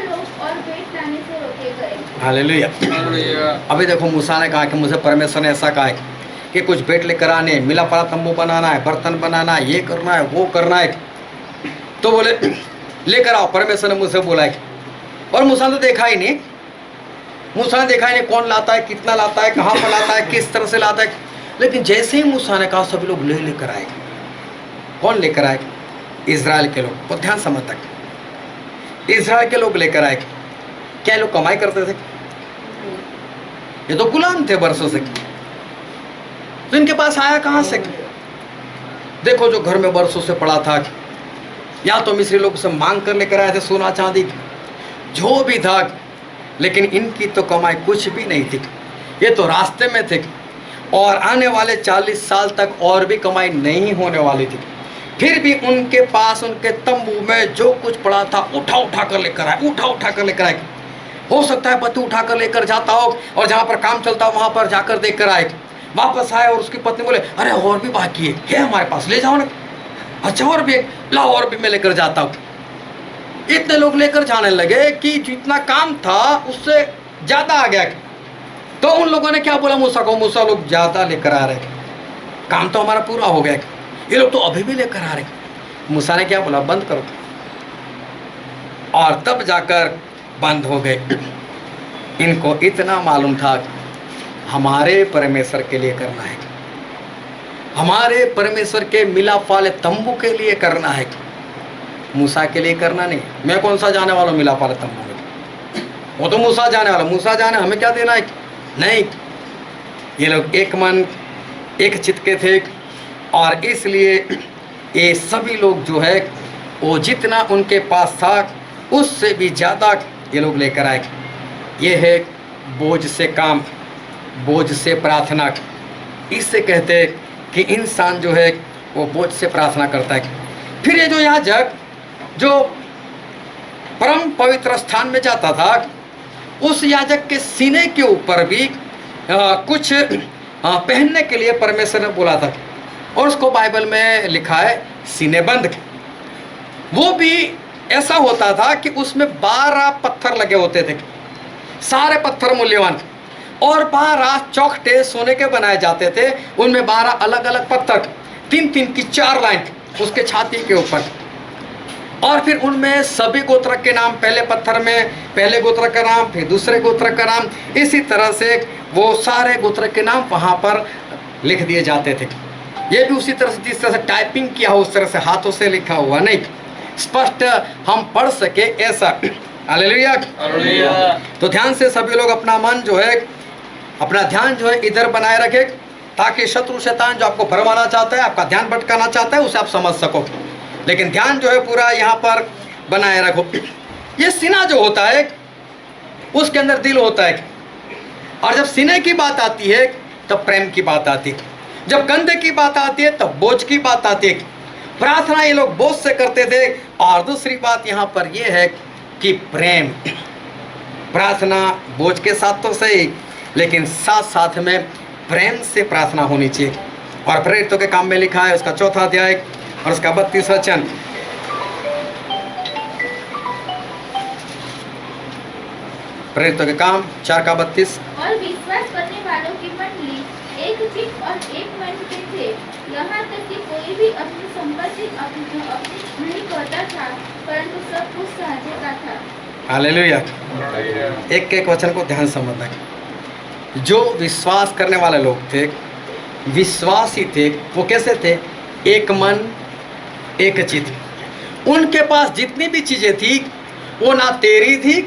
लोग और भेंट लाने से रोके गए। हालेलुया। अभी देखो मूसा ने कहा कि मुझे परमेश्वर ने ऐसा कहा है कि कुछ भेंट लेकर आने, मिला पड़ा तंबू बनाना है, बर्तन बनाना है, ये करना है, वो करना है। तो बोले लेकर आओ, परमेश्वर ने मुझसे बोला है। और मूसा ने देखा ही नहीं, मूसा ने देखा ही नहीं कौन लाता है, कितना लाता है, कहाँ पर लाता है, किस तरह से लाता है। लेकिन जैसे ही मूसा ने कहा सभी लोग लेकर आए। कौन लेकर आए? इजराइल के लोग। और ध्यान समझ तक इजराइल के लोग लेकर आए। क्या लोग कमाई करते थे? ये तो गुलाम थे बरसों से, तो इनके पास आया कहाँ से? देखो जो घर में बरसों से पड़ा था, या तो मिस्री लोग से मांग कर लेकर आए थे, सोना चांदी जो भी था, लेकिन इनकी तो कमाई कुछ भी नहीं थी। ये तो रास्ते में थे और आने वाले 40 साल तक और भी कमाई नहीं होने वाली थी। फिर भी उनके पास उनके तंबू में जो कुछ पड़ा था उठा कर लेकर आए, उठा कर लेकर आए। हो सकता है पति उठा कर लेकर जाता हो और जहाँ पर काम चलता हो वहाँ पर जाकर देख कर आए। वापस आए और उसकी पत्नी बोले, अरे और भी बाकी है हमारे पास, ले जाओ ना। अच्छा और भी, लाओ और भी मैं लेकर जाता हूँ। इतने लोग लेकर जाने लगे कि जितना काम था उससे ज़्यादा आ गया। तो उन लोगों ने क्या बोला मूसा को? मूसा लोग ज़्यादा लेकर आ रहे, काम तो हमारा पूरा हो गया, ये लोग तो अभी भी लेकर आ रहे। मूसा ने क्या बोला? बंद करो। और तब जाकर बंद हो गए। इनको इतना मालूम था हमारे परमेश्वर के लिए करना है, हमारे परमेश्वर के मिलाप वाले तंबू के लिए करना है, मूसा के लिए करना नहीं। मैं कौन सा जाने वाला मिलाप वाले तंबू में? वो तो मूसा जाने वाला, मूसा जाने, हमें क्या देना है? नहीं। ये लोग एक मन एक चित्त के थे और इसलिए ये सभी लोग जो है वो जितना उनके पास था उससे भी ज़्यादा ये लोग लेकर आए। ये है बोझ से काम, बोझ से प्रार्थना। इससे कहते हैं कि इंसान जो है वो बोझ से प्रार्थना करता है। फिर ये जो याजक जो परम पवित्र स्थान में जाता था, उस याजक के सीने के ऊपर भी कुछ पहनने के लिए परमेश्वर ने बोला था और उसको बाइबल में लिखा है सीने बंद। वो भी ऐसा होता था कि उसमें 12 पत्थर लगे होते थे, सारे पत्थर मूल्यवान, और 12 चौखटे सोने के बनाए जाते थे। उनमें 12 अलग अलग पत्थर, 3-3 की 4 लाइन उसके छाती के ऊपर। और फिर उनमें सभी गोत्र के नाम, पहले पत्थर में पहले गोत्र का नाम, फिर दूसरे गोत्र का नाम, इसी तरह से वो सारे गोत्र के नाम वहाँ पर लिख दिए जाते थे। ये भी उसी तरह से, जिस तरह से टाइपिंग किया हो उस तरह से हाथों से लिखा हुआ नहीं, स्पष्ट हम पढ़ सके ऐसा। हालेलुया। तो ध्यान से सभी लोग अपना मन जो है, अपना ध्यान जो है इधर बनाए रखे, ताकि शत्रु शैतान जो आपको भरमाना चाहता है, आपका ध्यान भटकाना चाहता है, उसे आप समझ सको। लेकिन ध्यान जो है पूरा यहाँ पर बनाए रखो। ये सीना जो होता है उसके अंदर दिल होता है, और जब सीने की बात आती है तब प्रेम की बात आती है, जब कंधे की बात आती है तब बोझ की बात आती है। प्रार्थना ये लोग बोझ से करते थे। और दूसरी बात यहाँ पर यह है कि प्रेम, प्रार्थना बोझ के साथ तो सही, लेकिन साथ साथ में प्रेम से प्रार्थना होनी चाहिए। और प्रेरितों के काम में लिखा है उसका 4वां अध्याय और उसका 32 वचन, प्रेरितों के काम 4 का 32। और विश्वास करने वालों की मंडली एक चित्त और एक मन के थे, यहाँ तक कि कोई भी अपनी संपत्ति अपनी नहीं करता था, परंतु सब कुछ साझे का था। हालेलुया। एक एक वचन को ध्यान समझना। जो विश्वास करने वाले लोग थे, विश्वासी थे, वो कैसे थे? एक मन एक चित्त। उनके पास जितनी भी चीजें थी वो ना तेरी थी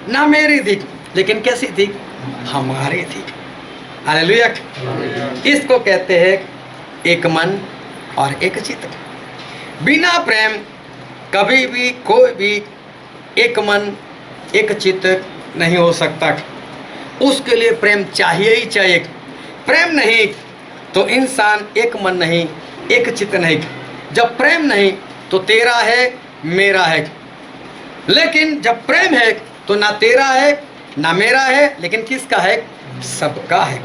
ना मेरी थी, लेकिन कैसी थी? हमारी थी। हालेलुया। इसको कहते हैं एक मन और एक चित्त। बिना प्रेम कभी भी कोई भी एक मन एक चित्त नहीं हो सकता। उसके लिए प्रेम चाहिए ही चाहिए। प्रेम नहीं तो इंसान एक मन नहीं, एक चित्त नहीं। जब प्रेम नहीं तो तेरा है मेरा है, लेकिन जब प्रेम है तो ना तेरा है ना मेरा है, लेकिन किसका है? सबका है,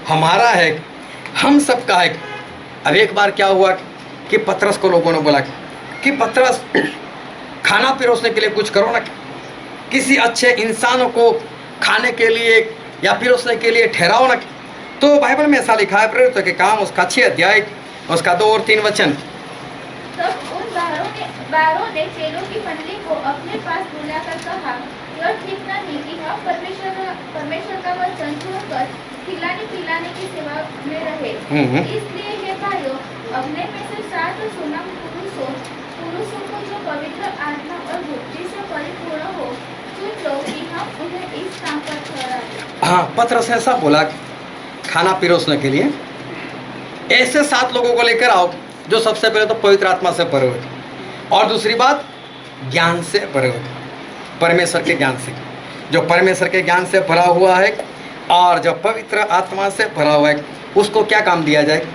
हमारा है, हम सबका है। अब एक बार क्या हुआ कि पतरस को लोगों ने बोला कि पतरस खाना पिरोसने के लिए कुछ करो ना, किसी अच्छे इंसानों को खाने के लिए या पिरोसने के लिए ठहराओ ना। तो बाइबल में ऐसा लिखा है, प्रेरितों के काम उसका 6 अध्याय उसका 2 और 3 वचन। तब उन बारों ने चेलों की मंडली को अपने पास बुलाकर कहा, यह ठीक नहीं कि हम परमेश्वर का वचन सुनकर खिलाने पिलाने की सेवा में रहे। इसलिए हे भाइयों, अपने में से 7 सुनम पुरुषों को जो पवित्र आत्मा और बुद्धि से परिपूर्ण हो, चुन लो कि हम उन्हें इस काम पर ठहराएं। हाँ, पतरस ऐसा बोला खाना पिरोसने के लिए ऐसे 7 लोगों को लेकर आओ जो सबसे पहले तो पवित्र आत्मा से भरे हुए, और दूसरी बात ज्ञान से भरे हुए, परमेश्वर के ज्ञान से। जो परमेश्वर के ज्ञान से भरा हुआ है और जो पवित्र आत्मा से भरा हुआ है, उसको क्या काम दिया जाए?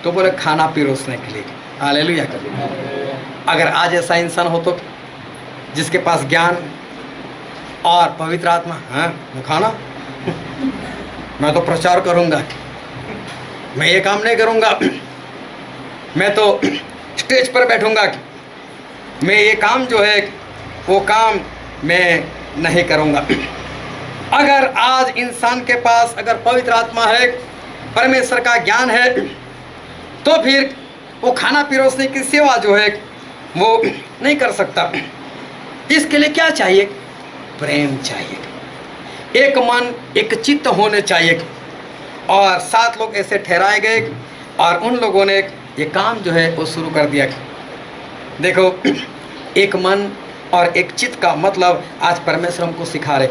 तो बोले खाना पिरोसने के लिए। हालेलुया। अगर आज ऐसा इंसान हो तो जिसके पास ज्ञान और पवित्र आत्मा, हाँ खाना मैं तो प्रचार करूँगा, मैं ये काम नहीं करूँगा, मैं तो स्टेज पर बैठूँगा, मैं ये काम जो है वो काम मैं नहीं करूँगा। अगर आज इंसान के पास अगर पवित्र आत्मा है, परमेश्वर का ज्ञान है, तो फिर वो खाना पिरोसने की सेवा जो है वो नहीं कर सकता। इसके लिए क्या चाहिए? प्रेम चाहिए, एक मन एक चित्त होने चाहिए। और 7 लोग ऐसे ठहराए गए और उन लोगों ने ये काम जो है वो शुरू कर दिया। देखो, एक मन और एक चित्त का मतलब आज परमेश्वर हमको सिखा रहे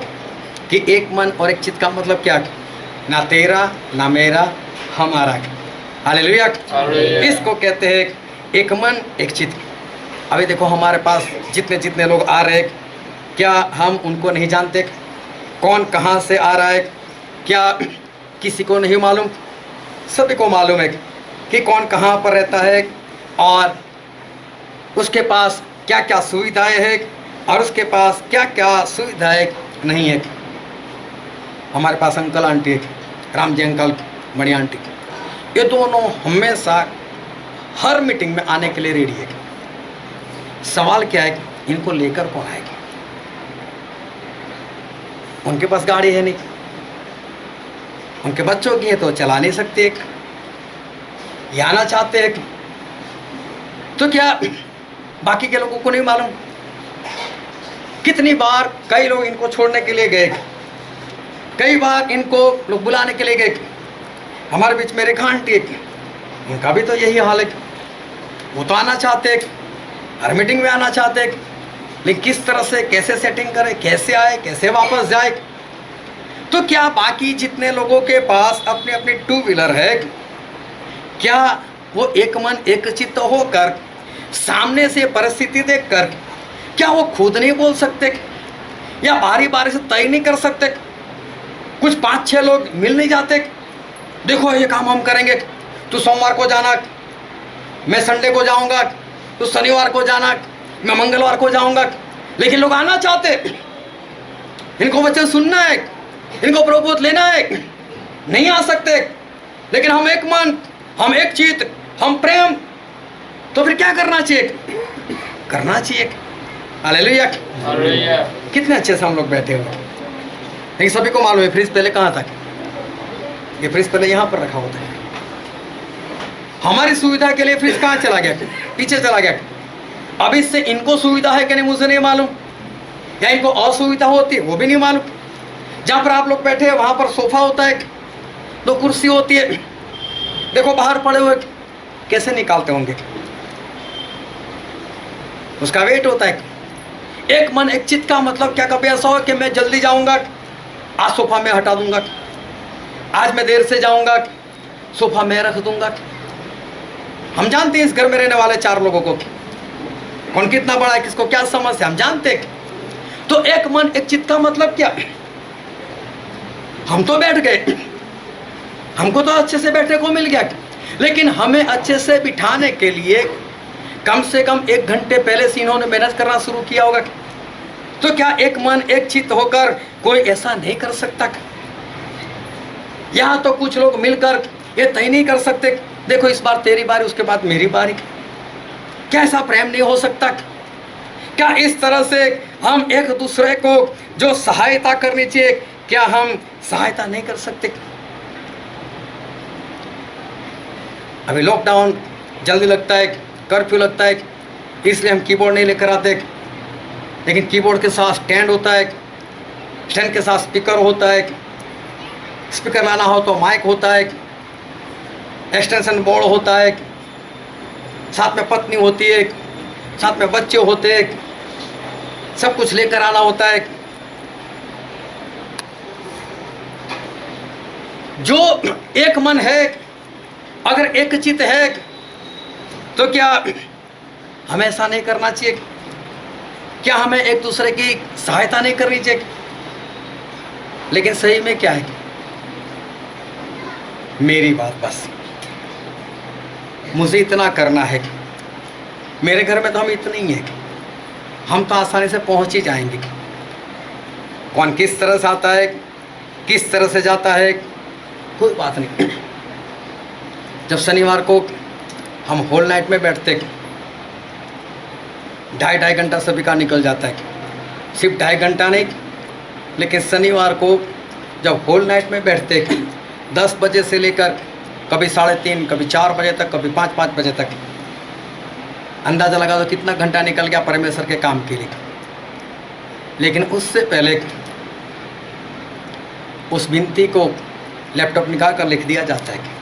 कि एक मन और एक चित्त का मतलब क्या? ना तेरा ना मेरा, हमारा। हालेलुया। इसको कहते हैं एक मन एक चित्त। अभी देखो हमारे पास जितने लोग आ रहे हैं, क्या हम उनको नहीं जानते? कौन कहाँ से आ रहा है क्या किसी को नहीं मालूम? सभी को मालूम है कि कौन कहाँ पर रहता है और उसके पास क्या क्या सुविधाएं हैं और उसके पास क्या क्या सुविधाएं नहीं है। हमारे पास अंकल आंटी है, राम जी अंकल, मणि आंटी, ये दोनों हमेशा हर मीटिंग में आने के लिए रेडी है। सवाल क्या है, इनको लेकर कौन आएगा? उनके पास गाड़ी है नहीं, उनके बच्चों की है तो चला नहीं सकते, ये आना चाहते हैं, तो क्या बाकी के लोगों को नहीं मालूम? कितनी बार कई लोग इनको छोड़ने के लिए गए, कई बार इनको लोग बुलाने के लिए गए। हमारे बीच में रेखा आंटी उनका भी तो यही हाल है। वो तो आना चाहते हैं, हर मीटिंग में आना चाहते हैं, लेकिन किस तरह से, कैसे सेटिंग करें, कैसे आए, कैसे वापस जाए। तो क्या बाकी जितने लोगों के पास अपने अपने टू व्हीलर है, क्या वो एक मन एक चित्त होकर सामने से परिस्थिति देखकर क्या वो खुद नहीं बोल सकते, या बारी बारी से तय नहीं कर सकते? कुछ 5-6 लोग मिल नहीं जाते, देखो ये काम हम करेंगे, तू सोमवार को जाना, मैं संडे को जाऊंगा, तू शनिवार को जाना, मैं मंगलवार को जाऊंगा। लेकिन लोग आना चाहते, इनको वचन सुनना है, इनको प्रबोध लेना है, नहीं आ सकते। लेकिन हम एक मन, हम एक चित्त, हम प्रेम, तो फिर क्या करना चाहिए? करना चाहिए। हालेलुया। कितने अच्छे से हम लोग बैठे हुए, लेकिन सभी को मालूम है फ्रिज पहले कहाँ था? ये फ्रिज पहले यहाँ पर रखा होता है। हमारी सुविधा के लिए फ्रिज कहाँ चला गया? पीछे चला गया। अब इससे इनको सुविधा है कि नहीं मुझे नहीं मालूम, या इनको असुविधा होती है वो भी नहीं मालूम। जहाँ पर आप लोग बैठे हैं वहाँ पर सोफा होता है, 2 कुर्सी होती है, देखो बाहर पड़े हुए कैसे निकालते होंगे, उसका वेट होता है। एक मन एक चित्त का मतलब क्या? कभी ऐसा हो कि मैं जल्दी जाऊंगा, आज सोफा मैं हटा दूंगा, आज मैं देर से जाऊंगा, सोफा मैं रख दूंगा। हम जानते हैं इस घर में रहने वाले 4 लोगों को कौन कितना बड़ा है, किसको क्या समस्या, हम जानते हैं। तो एक मन एक चित्त का मतलब क्या? हम तो बैठ गए, हमको तो अच्छे से बैठने को मिल गया, लेकिन हमें अच्छे से बिठाने के लिए कम से कम 1 घंटे पहले से इन्होंने मेहनत करना शुरू किया होगा। तो क्या एक मन एक चित्त होकर कोई ऐसा नहीं कर सकता? यहाँ तो कुछ लोग मिलकर ये तय नहीं कर सकते, देखो इस बार तेरी बारी, उसके बाद मेरी बारी। क्या ऐसा प्रेम नहीं हो सकता? क्या इस तरह से हम एक दूसरे को जो सहायता करनी चाहिए, क्या हम सहायता नहीं कर सकते? अभी लॉकडाउन जल्दी लगता है, कर्फ्यू लगता है, इसलिए हम कीबोर्ड नहीं लेकर आते, लेकिन कीबोर्ड के साथ स्टैंड होता है, स्टैंड के साथ स्पीकर होता है, स्पीकर लाना हो तो माइक होता है, एक्सटेंशन बोर्ड होता है, साथ में पत्नी होती है, साथ में बच्चे होते हैं, सब कुछ लेकर आना होता है। जो एक मन है, अगर एक चित्त है, तो क्या हमें ऐसा नहीं करना चाहिए? क्या हमें एक दूसरे की सहायता नहीं करनी चाहिए? लेकिन सही में क्या है? मेरी बात बस, मुझे इतना करना है, मेरे घर में तो हम इतने ही हैं, हम तो आसानी से पहुंच ही जाएंगे। कौन किस तरह से आता है, किस तरह से जाता है, कोई बात नहीं। जब शनिवार को हम होल नाइट में बैठते, 2.5 घंटा सभी का निकल जाता है, सिर्फ 2.5 घंटा नहीं, लेकिन शनिवार को जब होल नाइट में बैठते 10 बजे से लेकर कभी 3:30, कभी 4 बजे तक, कभी 5 बजे तक, अंदाज़ा लगा दो कितना घंटा निकल गया परमेश्वर के काम के लिए। लेकिन उससे पहले उस विनती को लैपटॉप निकाल कर लिख दिया जाता है।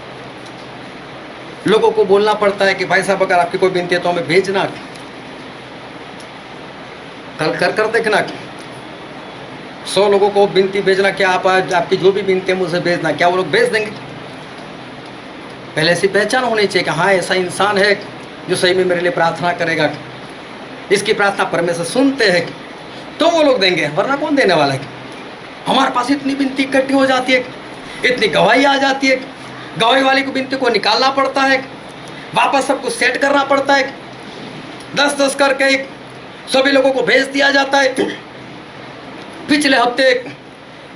लोगों को बोलना पड़ता है कि भाई साहब अगर आपकी कोई विनती है तो हमें भेजना, कल कर देखना, 100 लोगों को विनती भेजना, क्या आप आपकी जो भी विनती है मुझे भेजना, क्या वो लोग भेज देंगे? पहले ऐसी पहचान होनी चाहिए कि हाँ ऐसा इंसान है जो सही में मेरे लिए प्रार्थना करेगा, इसकी प्रार्थना परमेश्वर सुनते हैं, तो वो लोग देंगे, वरना कौन देने वाला है? हमारे पास इतनी विनती इकट्ठी हो जाती है, इतनी गवाही आ जाती है, गवाही वाली को विनती को निकालना पड़ता है, वापस सब कुछ सेट करना पड़ता है, 10-10 करके सभी लोगों को भेज दिया जाता है। पिछले हफ्ते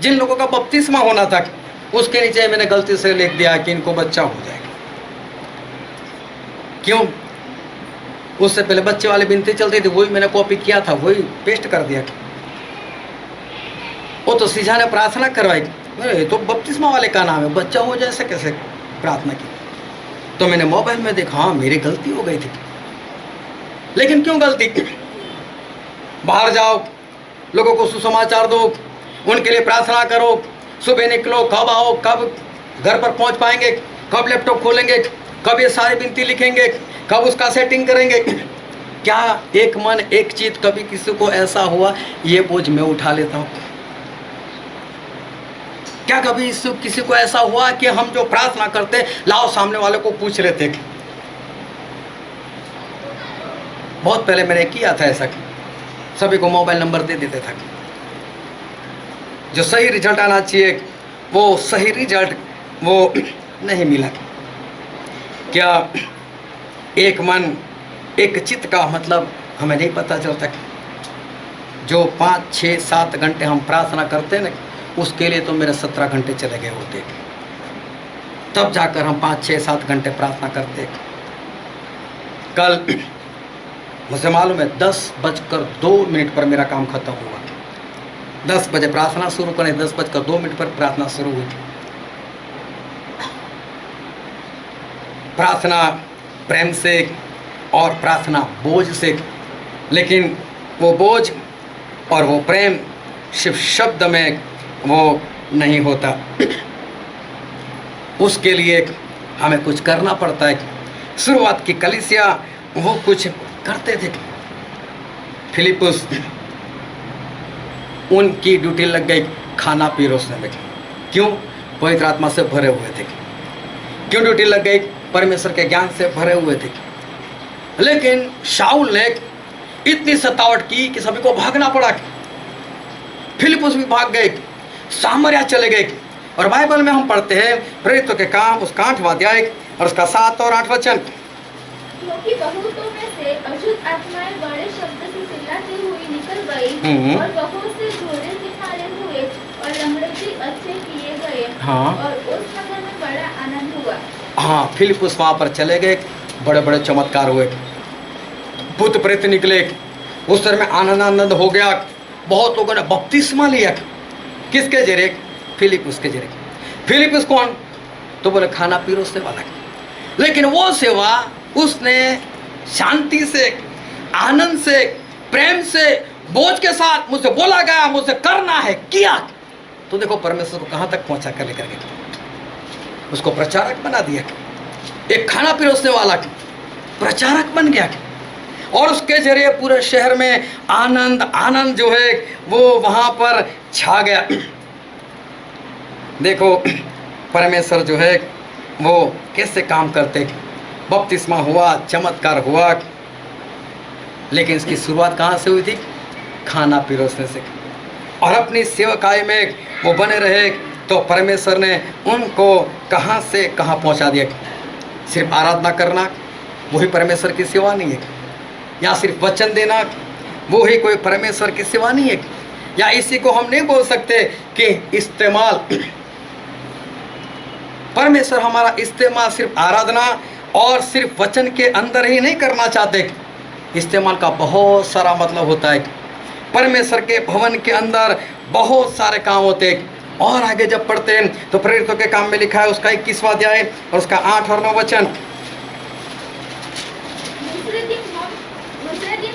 जिन लोगों का बपतिस्मा होना था, उसके नीचे मैंने गलती से लिख दिया कि इनको बच्चा हो जाएगा। क्यों? उससे पहले बच्चे वाली विनती चल रही थी, वही मैंने कॉपी किया था, वही पेस्ट कर दिया। वो तो सीझा ने प्रार्थना करवाई, ये तो बपतिस्मा वाले का नाम है, बच्चा हो जाए कैसे प्रार्थना की? तो मैंने मोबाइल में देखा, हाँ मेरी गलती हो गई थी। लेकिन क्यों गलती? बाहर जाओ, लोगों को सुसमाचार दो, उनके लिए प्रार्थना करो, सुबह निकलो, कब आओ, कब घर पर पहुंच पाएंगे, कब लैपटॉप खोलेंगे, कब ये सारी विनती लिखेंगे, कब उसका सेटिंग करेंगे। क्या एक मन एक चित कभी किसी को ऐसा हुआ ये बोझ मैं उठा लेता हूँ? क्या कभी किसी को ऐसा हुआ कि हम जो प्रार्थना करते लाओ सामने वाले को पूछ लेते? बहुत पहले मैंने किया था ऐसा, सभी को मोबाइल नंबर दे देते था, जो सही रिजल्ट आना चाहिए वो सही रिजल्ट वो नहीं मिला। क्या एक मन एक चित्त का मतलब हमें नहीं पता चलता? जो 5, 6, 7 घंटे हम प्रार्थना करते ना, उसके लिए तो मेरे 17 घंटे चले गए होते, तब जाकर हम 5, 6, 7 घंटे प्रार्थना करते। कल मुझे मालूम है 10:02 पर मेरा काम खत्म हुआ। 10 बजे प्रार्थना शुरू करें, 10:02 पर प्रार्थना शुरू हुई। प्रार्थना प्रेम से और प्रार्थना बोझ से, लेकिन वो बोझ और वो प्रेम सिर्फ शब्द में वो नहीं होता, उसके लिए हमें कुछ करना पड़ता है। शुरुआत की कलीसिया वो कुछ करते थे। फिलिपुस उनकी ड्यूटी लग गई खाना परोसने में। क्यों? पवित्र आत्मा से भरे हुए थे। क्यों ड्यूटी लग गई? परमेश्वर के ज्ञान से भरे हुए थे। लेकिन शाऊल ने इतनी सतावट की कि सभी को भागना पड़ा। फिलिपुस भी भाग गए, सामरिया चले गए। और बाइबल में हम पढ़ते हैं प्रेरितों के काम उसका 8वां अध्याय और उसका 7 और 8 वचन। क्योंकि बहुतों में से अशुद्ध आत्माएं बड़े शब्द से चिल्लाती हुई निकल गई और बहुत से घोड़े से मारे हुए और लंगड़े भी अच्छे किए गए। हाँ। और उस नगर में बड़ा आनंद हुआ। हाँ, फिलिपुस वहाँ पर चले गए, बड़े बड़े चमत्कार हुए, भूत प्रेत निकले, उस तरह में आनंद हो गया। बहुत लोगों ने बपतिस्मा लिया। किसके जरिए? फिलिपुस के जरिए। फिलिपुस कौन? तो बोले खाना परोसने वाला। लेकिन वो सेवा उसने शांति से, आनंद से, प्रेम से, बोझ के साथ मुझसे बोला गया, मुझसे करना है, किया। तो देखो परमेश्वर को कहाँ तक पहुँचा कर लेकर गए। उसको प्रचारक बना दिया। एक खाना परोसने वाला प्रचारक बन गया और उसके जरिए पूरे शहर में आनंद जो है वो वहाँ पर छा गया। देखो परमेश्वर जो है वो कैसे काम करते। बपतिस्मा हुआ, चमत्कार हुआ, लेकिन इसकी शुरुआत कहाँ से हुई थी? खाना परोसने से। और अपनी सेवकाई में वो बने रहे तो परमेश्वर ने उनको कहाँ से कहाँ पहुँचा दिया। सिर्फ आराधना करना वही परमेश्वर की सेवा नहीं है, या सिर्फ वचन देना वो ही कोई परमेश्वर की सेवा नहीं है। या इसी को हम नहीं बोल सकते कि इस्तेमाल, परमेश्वर हमारा इस्तेमाल सिर्फ आराधना और सिर्फ वचन के अंदर ही नहीं करना चाहते। इस्तेमाल का बहुत सारा मतलब होता है। परमेश्वर के भवन के अंदर बहुत सारे काम होते हैं। और आगे जब पढ़ते हैं तो प्रेरितों के काम में लिखा है उसका 21वां अध्याय और उसका 8 और 9 वचन। दूसरे दिन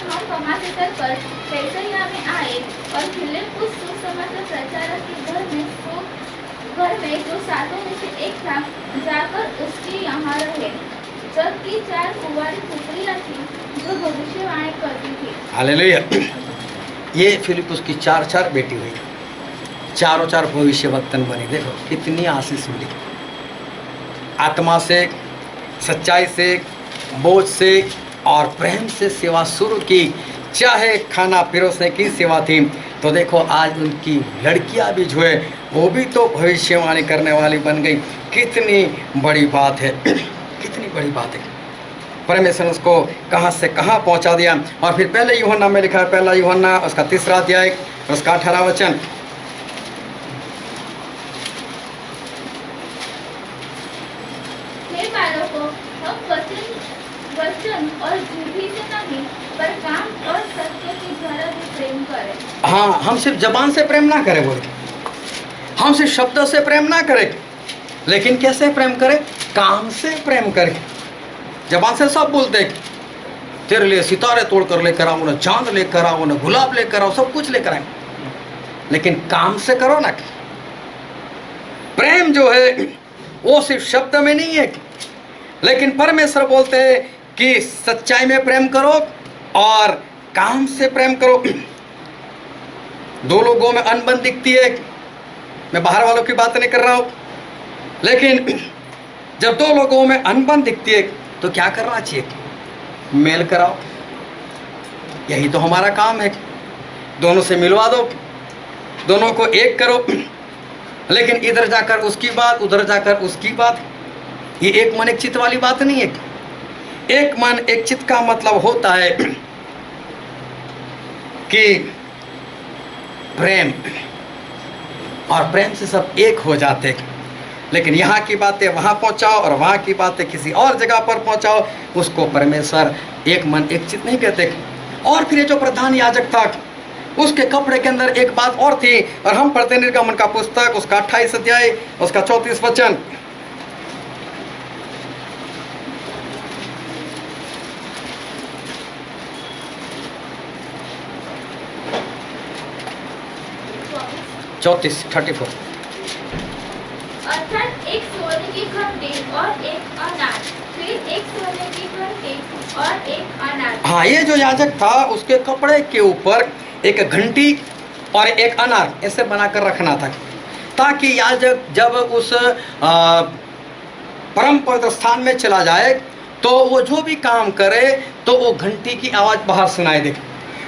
हम कमाते पर कैसरिया में आए और फिलिपुस सुसमाचार प्रचारक के घर में जो सातों में से एक था जाकर उसके यहाँ रहे, जबकि 4 कुंवारी पुत्रियां थी जो भविष्यवाणी करती थी। हालेलुया। ये फिलिपुस की 4 बेटी हुई, चारों भविष्यवक्तन बनी। देखो कितनी आशीष मिली। आत्मा से, सच्चाई से, बोझ से और प्रेम से सेवा शुरू की। चाहे खाना परोसने की सेवा थी, तो देखो आज उनकी लड़कियां भी जो है वो भी तो भविष्यवाणी करने वाली बन गई। कितनी बड़ी बात है, कितनी बड़ी बात है। परमेश्वर उसको कहाँ से कहाँ पहुँचा दिया। और फिर पहले यूहन्ना में लिखा है, पहला यूहन्ना उसका 3 अध्याय उसका 18 वचन। हे बालकों, हम वचन और झूठी से नहीं पर काम और सत्य के द्वारा भी प्रेम करें। हाँ, हम सिर्फ जबान से प्रेम ना करें, बोले हम सिर्फ शब्दों से प्रेम ना करें, लेकिन कैसे प्रेम करें? काम से प्रेम करें। जबान से सब बोलते हैं तेरे लिए सितारे तोड़ कर लेकर आओ, उन्हें चांद लेकर आओ, उन्हें गुलाब लेकर आओ, सब कुछ लेकर आए, लेकिन काम से करो ना। प्रेम जो है वो सिर्फ शब्द में नहीं है, लेकिन परमेश्वर बोलते हैं कि सच्चाई में प्रेम करो और काम से प्रेम करो। दो लोगों में अनबन दिखती है, मैं बाहर वालों की बात नहीं कर रहा हूँ, लेकिन जब दो लोगों में अनबन दिखती है तो क्या करना चाहिए? मेल कराओ। यही तो हमारा काम है, दोनों से मिलवा दो, दोनों को एक करो। लेकिन इधर जाकर उसकी बात, उधर जाकर उसकी बात, ये एक मन एक चित्त वाली बात नहीं है। एक मन एक चित्त का मतलब होता है कि प्रेम, और प्रेम से सब एक हो जाते हैं। लेकिन यहाँ की बातें वहाँ पहुँचाओ और वहाँ की बातें किसी और जगह पर पहुँचाओ, उसको परमेश्वर एक मन एक चित्त नहीं कहते। और फिर ये जो प्रधान याजक था, उसके कपड़े के अंदर एक बात और थी, और हम पढ़ते निर्गमन का पुस्तक उसका 28 अध्याय उसका 34 वचन। चौतीस 34। अर्थात एक सोने की घंटी और एक अनार, फिर एक सोने की घंटी और एक अनार। हाँ, ये जो याजक था उसके कपड़े के ऊपर एक घंटी और एक अनार ऐसे बनाकर रखना था, ताकि याजक जब उस परम पवित्र स्थान में चला जाए तो वो जो भी काम करे तो वो घंटी की आवाज़ बाहर सुनाई दे।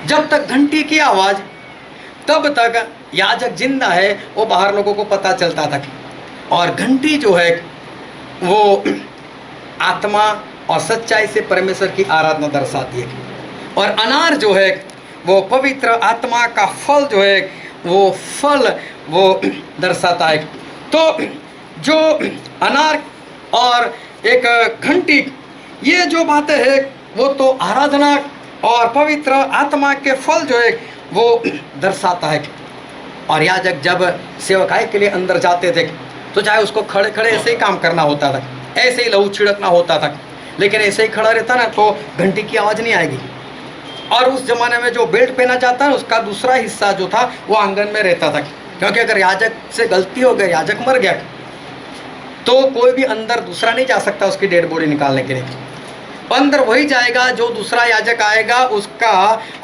जब तक घंटी की आवाज़, तब तक याजक जिंदा है, वो बाहर लोगों को पता चलता था। और घंटी जो है वो आत्मा और सच्चाई से परमेश्वर की आराधना दर्शाती है, और अनार जो है वो पवित्र आत्मा का फल जो है वो फल वो दर्शाता है। तो जो अनार और एक घंटी, ये जो बातें हैं वो तो आराधना और पवित्र आत्मा के फल जो है वो दर्शाता है। और याजक जब सेवकाई के लिए अंदर जाते थे तो चाहे उसको खड़े खड़े ऐसे ही काम करना होता था, ऐसे ही लहू छिड़कना होता था, लेकिन ऐसे ही खड़ा रहता ना तो घंटी की आवाज़ नहीं आएगी। और उस जमाने में जो बेल्ट पहना जाता है उसका दूसरा हिस्सा जो था वो आंगन में रहता था, क्योंकि अगर याजक से गलती हो गई, याजक मर गया, तो कोई भी अंदर दूसरा नहीं जा सकता उसकी डेड बॉडी निकालने के लिए। अंदर वही जाएगा जो दूसरा याजक आएगा, उसका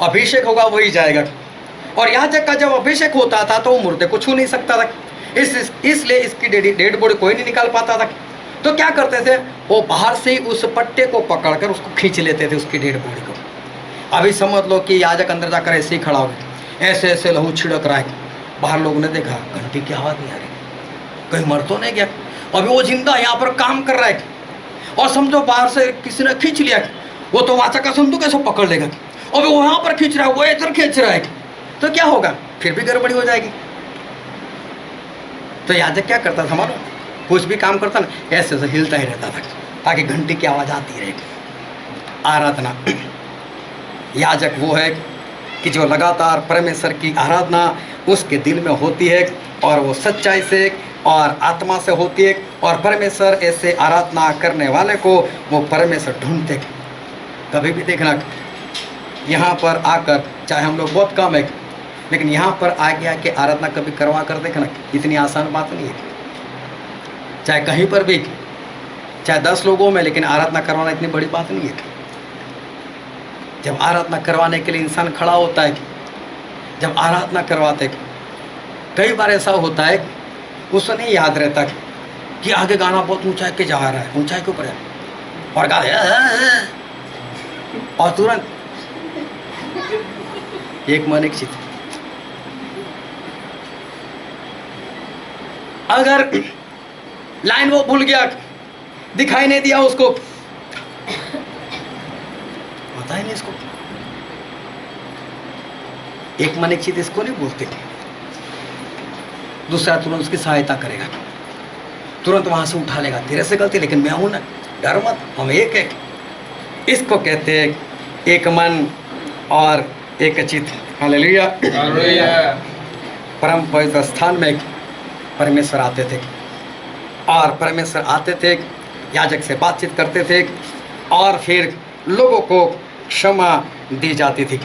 अभिषेक होगा, वही जाएगा। और याजक का जब अभिषेक होता था तो वो मुर्दे को छू नहीं सकता था, इसलिए इसकी डेड बॉडी कोई नहीं निकाल पाता था। तो क्या करते थे, वो बाहर से ही उस पट्टे को पकड़कर उसको खींच लेते थे, उसकी डेड बॉडी को। अभी समझ लो कि याजक अंदर जाकर ऐसे ही खड़ा हो गया, ऐसे ऐसे लहू छिड़क रहा है। बाहर लोगों ने देखा घंटी की आवाज़ नहीं आ रही, कहीं मर तो नहीं गया, अभी वो जिंदा यहाँ पर काम कर रहा है। और समझो बाहर से किसी ने खींच लिया, वो तो वाचा का संदूक कैसे पकड़ लेगा, अभी वो यहाँ पर खींच रहा है, वो इधर खींच रहा है, तो क्या होगा, फिर भी गड़बड़ी हो जाएगी। तो याजक क्या करता था मालूम, कुछ भी काम करता ना ऐसे ऐसे हिलता ही रहता था ताकि घंटी की आवाज़ आती रहे। आराधना, याजक वो है कि जो लगातार परमेश्वर की आराधना उसके दिल में होती है, और वो सच्चाई से और आत्मा से होती है, और परमेश्वर ऐसे आराधना करने वाले को वो परमेश्वर ढूंढते। कभी भी देखना, यहाँ पर आकर, चाहे हम लोग बहुत कम है, लेकिन यहाँ पर आ गया कि आराधना कभी करवा कर देखना, इतनी आसान बात नहीं है। चाहे कहीं पर भी, चाहे 10 लोगों में, लेकिन आराधना करवाना इतनी बड़ी बात नहीं है। जब आराधना करवाने के लिए इंसान खड़ा होता है, जब आराधना करवाते, कई बार ऐसा होता है उसे नहीं याद रहता कि आगे गाना बहुत ऊंचाई के जा रहा है, ऊंचाई के ऊपर है, और गा रहे, और तुरंत एक मन एक चित्त। अगर लाइन वो भूल गया, दिखाई नहीं दिया उसको, पता ही नहीं इसको, एक मन एक चित्त इसको नहीं बोलते। दूसरा तुरंत उसकी सहायता करेगा, तुरंत वहां से उठा लेगा, तेरे से गलती लेकिन मैं हूं ना, डर मत, हम एक है। इसको कहते हैं एक मन और एक चित्त। हालेलुया। परम पवित्र स्थान में परमेश्वर आते थे, और परमेश्वर आते थे, याजक से बातचीत करते थे, और फिर लोगों को क्षमा दी जाती थी।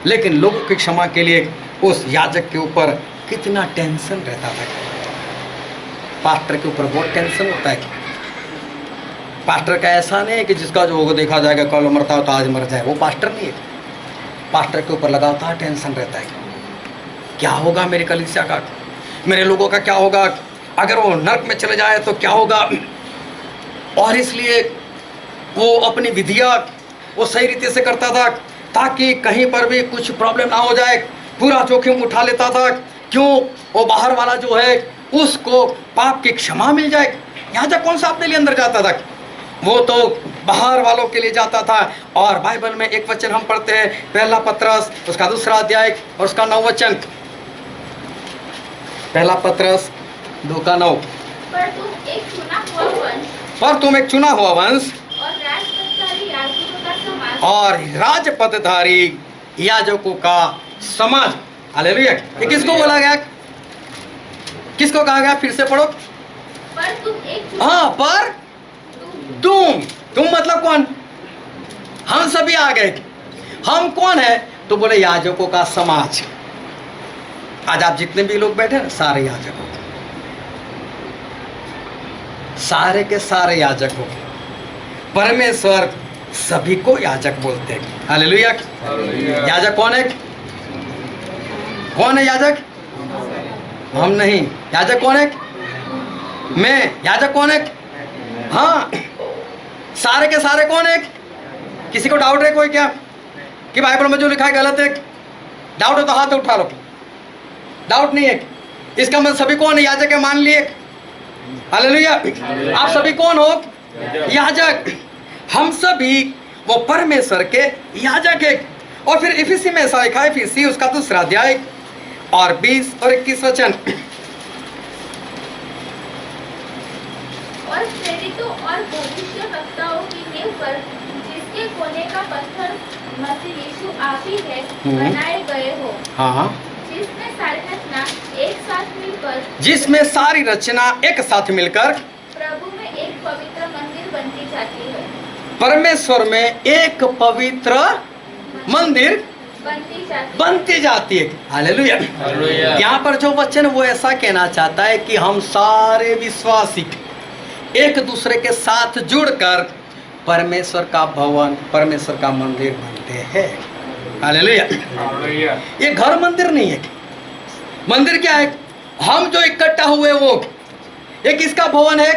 लेकिन लोगों की क्षमा के लिए उस याजक के ऊपर कितना टेंशन रहता था। पास्टर के ऊपर बहुत टेंशन होता है, पास्टर का ऐसा नहीं है कि जिसका जो होगा देखा जाएगा, कल मरता हो तो आज मर जाए, वो पास्टर नहीं है। पास्टर के ऊपर लगातार टेंशन रहता है, क्या होगा मेरे कलीसिया का, मेरे लोगों का क्या होगा, अगर वो नरक में चले जाए तो क्या होगा। और इसलिए वो अपनी विधियाँ वो सही रीति से करता था ताकि कहीं पर भी कुछ प्रॉब्लम ना हो जाए, पूरा जोखिम उठा लेता था। क्यों? वो बाहर वाला जो है उसको पाप की क्षमा मिल जाए। यहाँ जब कौन सा अपने लिए अंदर जाता था, वो तो बाहर वालों के लिए जाता था। और बाइबल में एक वचन हम पढ़ते हैं, पहला पत्रस उसका 2 अध्याय और उसका 9 वचन। पहला पत्रस 2:9। पर तुम एक चुना हुआ वंश पर तुम एक चुना हुआ वंश और राजपदधारी याजकों का समाज। और राजपदधारी याजकों का समाज। हालेलुया। ये किसको बोला गया, किसको कहा गया? फिर से पढ़ो। पर तुम एक हाँ, पर तुम मतलब कौन? हम सभी आ गए। हम कौन है? तो बोले याजकों का समाज। आज आप जितने भी लोग बैठे ना, सारे याजकों, सारे के सारे याजकों। परमेश्वर सभी को याजक बोलते हैं। हालेलुया। याजक कौन है? कौन है याजक? हम नहीं। याजक कौन है? मैं। याजक कौन है? हाँ, सारे के सारे कौन है? किसी को डाउट है कोई क्या कि बाइबल में जो लिखा है गलत है? डाउट है तो हाथ उठा लो। डाउट नहीं है। इसका मतलब सभी कौन है? याजक है, मान लिए। हालेलुया। आप सभी कौन हो? याजक। हम सभी वो परमेश्वर के याजक है। और फिर इफिसी में ऐसा लिखा है, इफिसी उसका 2 अध्याय और 20 और 21 वचन। और प्रेरितों और भविष्यवक्ताओं की नींव पर जिसके कोने का पत्थर मसीह यीशु आप ही है, बनाए गए हो। हाँ, जिसमें सारी रचना एक साथ मिलकर जिसमें सारी रचना एक साथ मिलकर प्रभु में एक पवित्र मंदिर बनती जाती है। परमेश्वर में एक पवित्र मंदिर बनती जाती है। हालेलुया। यहाँ पर जो वचन वो ऐसा कहना चाहता है कि हम सारे विश्वासी एक दूसरे के साथ जुड़कर परमेश्वर का भवन, परमेश्वर का मंदिर बनते हैं। हालेलुया। ये घर मंदिर नहीं है। मंदिर क्या है? हम जो इकट्ठा हुए वो ये किसका भवन है?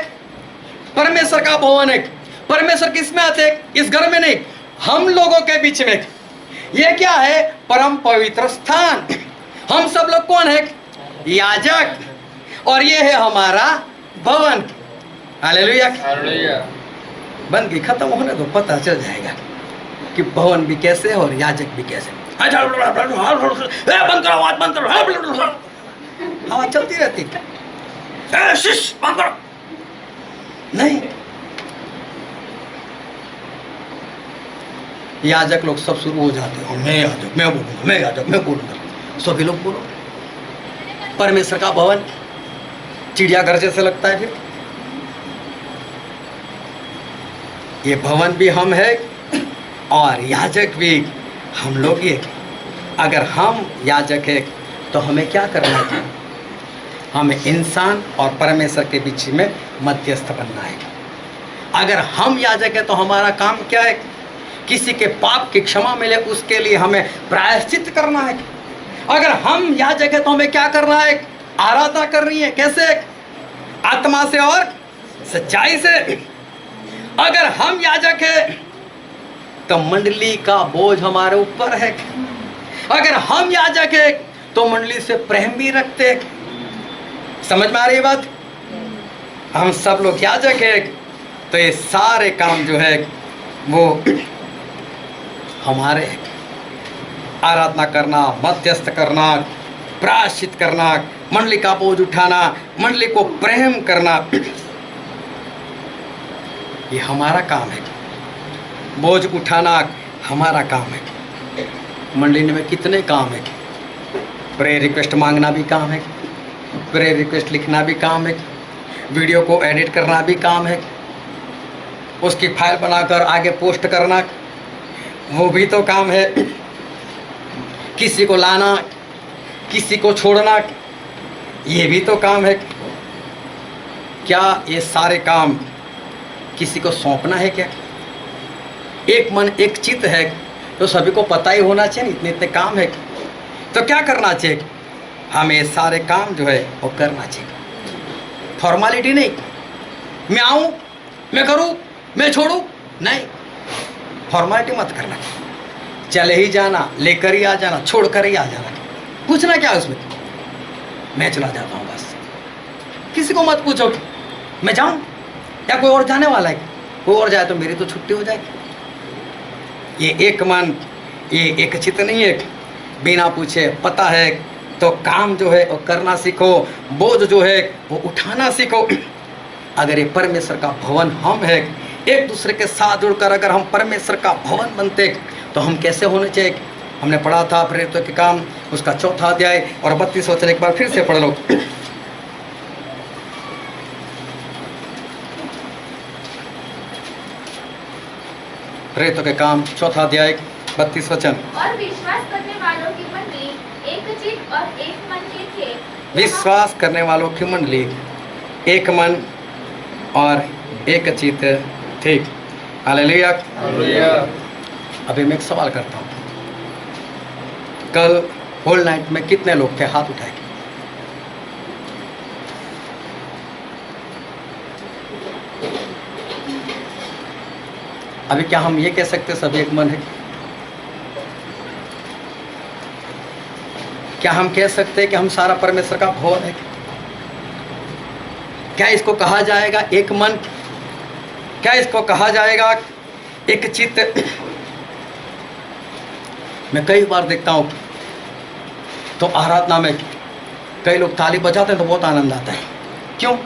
परमेश्वर का भवन है। परमेश्वर किस में आते हैं? इस घर में नहीं, हम लोगों के बीच में। ये क्या है? परम पवित्र स्थान। हम सब लोग कौन है? याजक। और ये है हमारा भवन। हालेलुया। बंद की खत्म होने दो, पता चल जाएगा कि भवन भी कैसे है और याजक भी कैसे। बंद करो आवाज, बंद करो। हवा चलती रहती है। शिश, बंद करो। नहीं, याजक लोग सब शुरू हो जाते हैं, मैं याजक, मैं बोलूंगा, मैं याजक, मैं बोलूंगा। सभी लोग बोलो। परमेश्वर का भवन चिड़ियाघर जैसे लगता है। फिर ये भवन भी हम है और याजक भी हम लोग ही। अगर हम याजक है तो हमें क्या करना है? हमें इंसान और परमेश्वर के बीच में मध्यस्थ बनना है। अगर हम याजक है तो हमारा काम क्या है? किसी के पाप की क्षमा मिले उसके लिए हमें प्रायश्चित करना है। अगर हम याजक है तो हमें क्या करना है? आराधना करनी है। कैसे? आत्मा से और सच्चाई से। अगर हम याजक है तो मंडली का बोझ हमारे ऊपर है। अगर हम याजक है तो मंडली से प्रेम भी रखते हैं। समझ में आ रही है बात? हम सब लोग याजक है तो ये सारे काम जो है वो हमारे हैं। आराधना करना, मध्यस्थ करना, प्रायश्चित करना, मंडली का बोझ उठाना, मंडली को प्रेम करना, ये हमारा काम है। बोझ उठाना हमारा काम है। मंडली में कितने काम है? प्रेयर रिक्वेस्ट मांगना भी काम है, प्रेयर रिक्वेस्ट लिखना भी काम है, वीडियो को एडिट करना भी काम है, उसकी फाइल बनाकर आगे पोस्ट करना वो भी तो काम है। किसी को लाना, किसी को छोड़ना, ये भी तो काम है। क्या ये सारे काम किसी को सौंपना है क्या? एक मन एक चित्त है तो सभी को पता ही होना चाहिए, इतने इतने काम है। तो क्या करना चाहिए? हमें सारे काम जो है वो करना चाहिए, फॉर्मेलिटी नहीं। मैं आऊँ, मैं करूँ, मैं छोड़ूँ, नहीं, फॉर्मेलिटी मत करना। चले ही जाना, लेकर ही आ जाना, छोड़ कर ही आ जाना, पूछना क्या उसमें? मैं चला जाता हूँ बस। किसी को मत पूछो मैं जाऊँ या कोई और जाने वाला है, कोई और जाए तो मेरी तो छुट्टी हो जाएगी। ये एक मन, ये एक चित्त नहीं है। बिना पूछे पता है तो काम जो है वो करना सीखो, बोझ जो है वो उठाना सीखो। अगर ये परमेश्वर का भवन हम है, एक दूसरे के साथ जुड़कर अगर हम परमेश्वर का भवन बनते तो हम कैसे होने चाहिए? हमने पढ़ा था प्रेरितों के काम उसका 4 अध्याय और 32 वचन, एक बार फिर से पढ़ लो। प्रेरितों के काम 4 अध्याय 32 वचन। और विश्वास करने वालों की मंडली एक चित्त और एक मन के थे। विश्वास करने वालों की मंडली एक मन और एक चित्त थी। हालेलुया। अभी मैं एक सवाल करता हूँ, कल होल नाइट में कितने लोग थे? हाथ उठाए। अभी क्या हम ये कह सकते सभी एक मन है? क्या हम कह सकते हैं कि हम सारा परमेश्वर का भवन है? क्या इसको कहा जाएगा एक मन? क्या इसको कहा जाएगा एक चित्त? मैं कई बार देखता हूँ तो आराधना में कई लोग ताली बजाते हैं तो बहुत आनंद आता है। क्यों?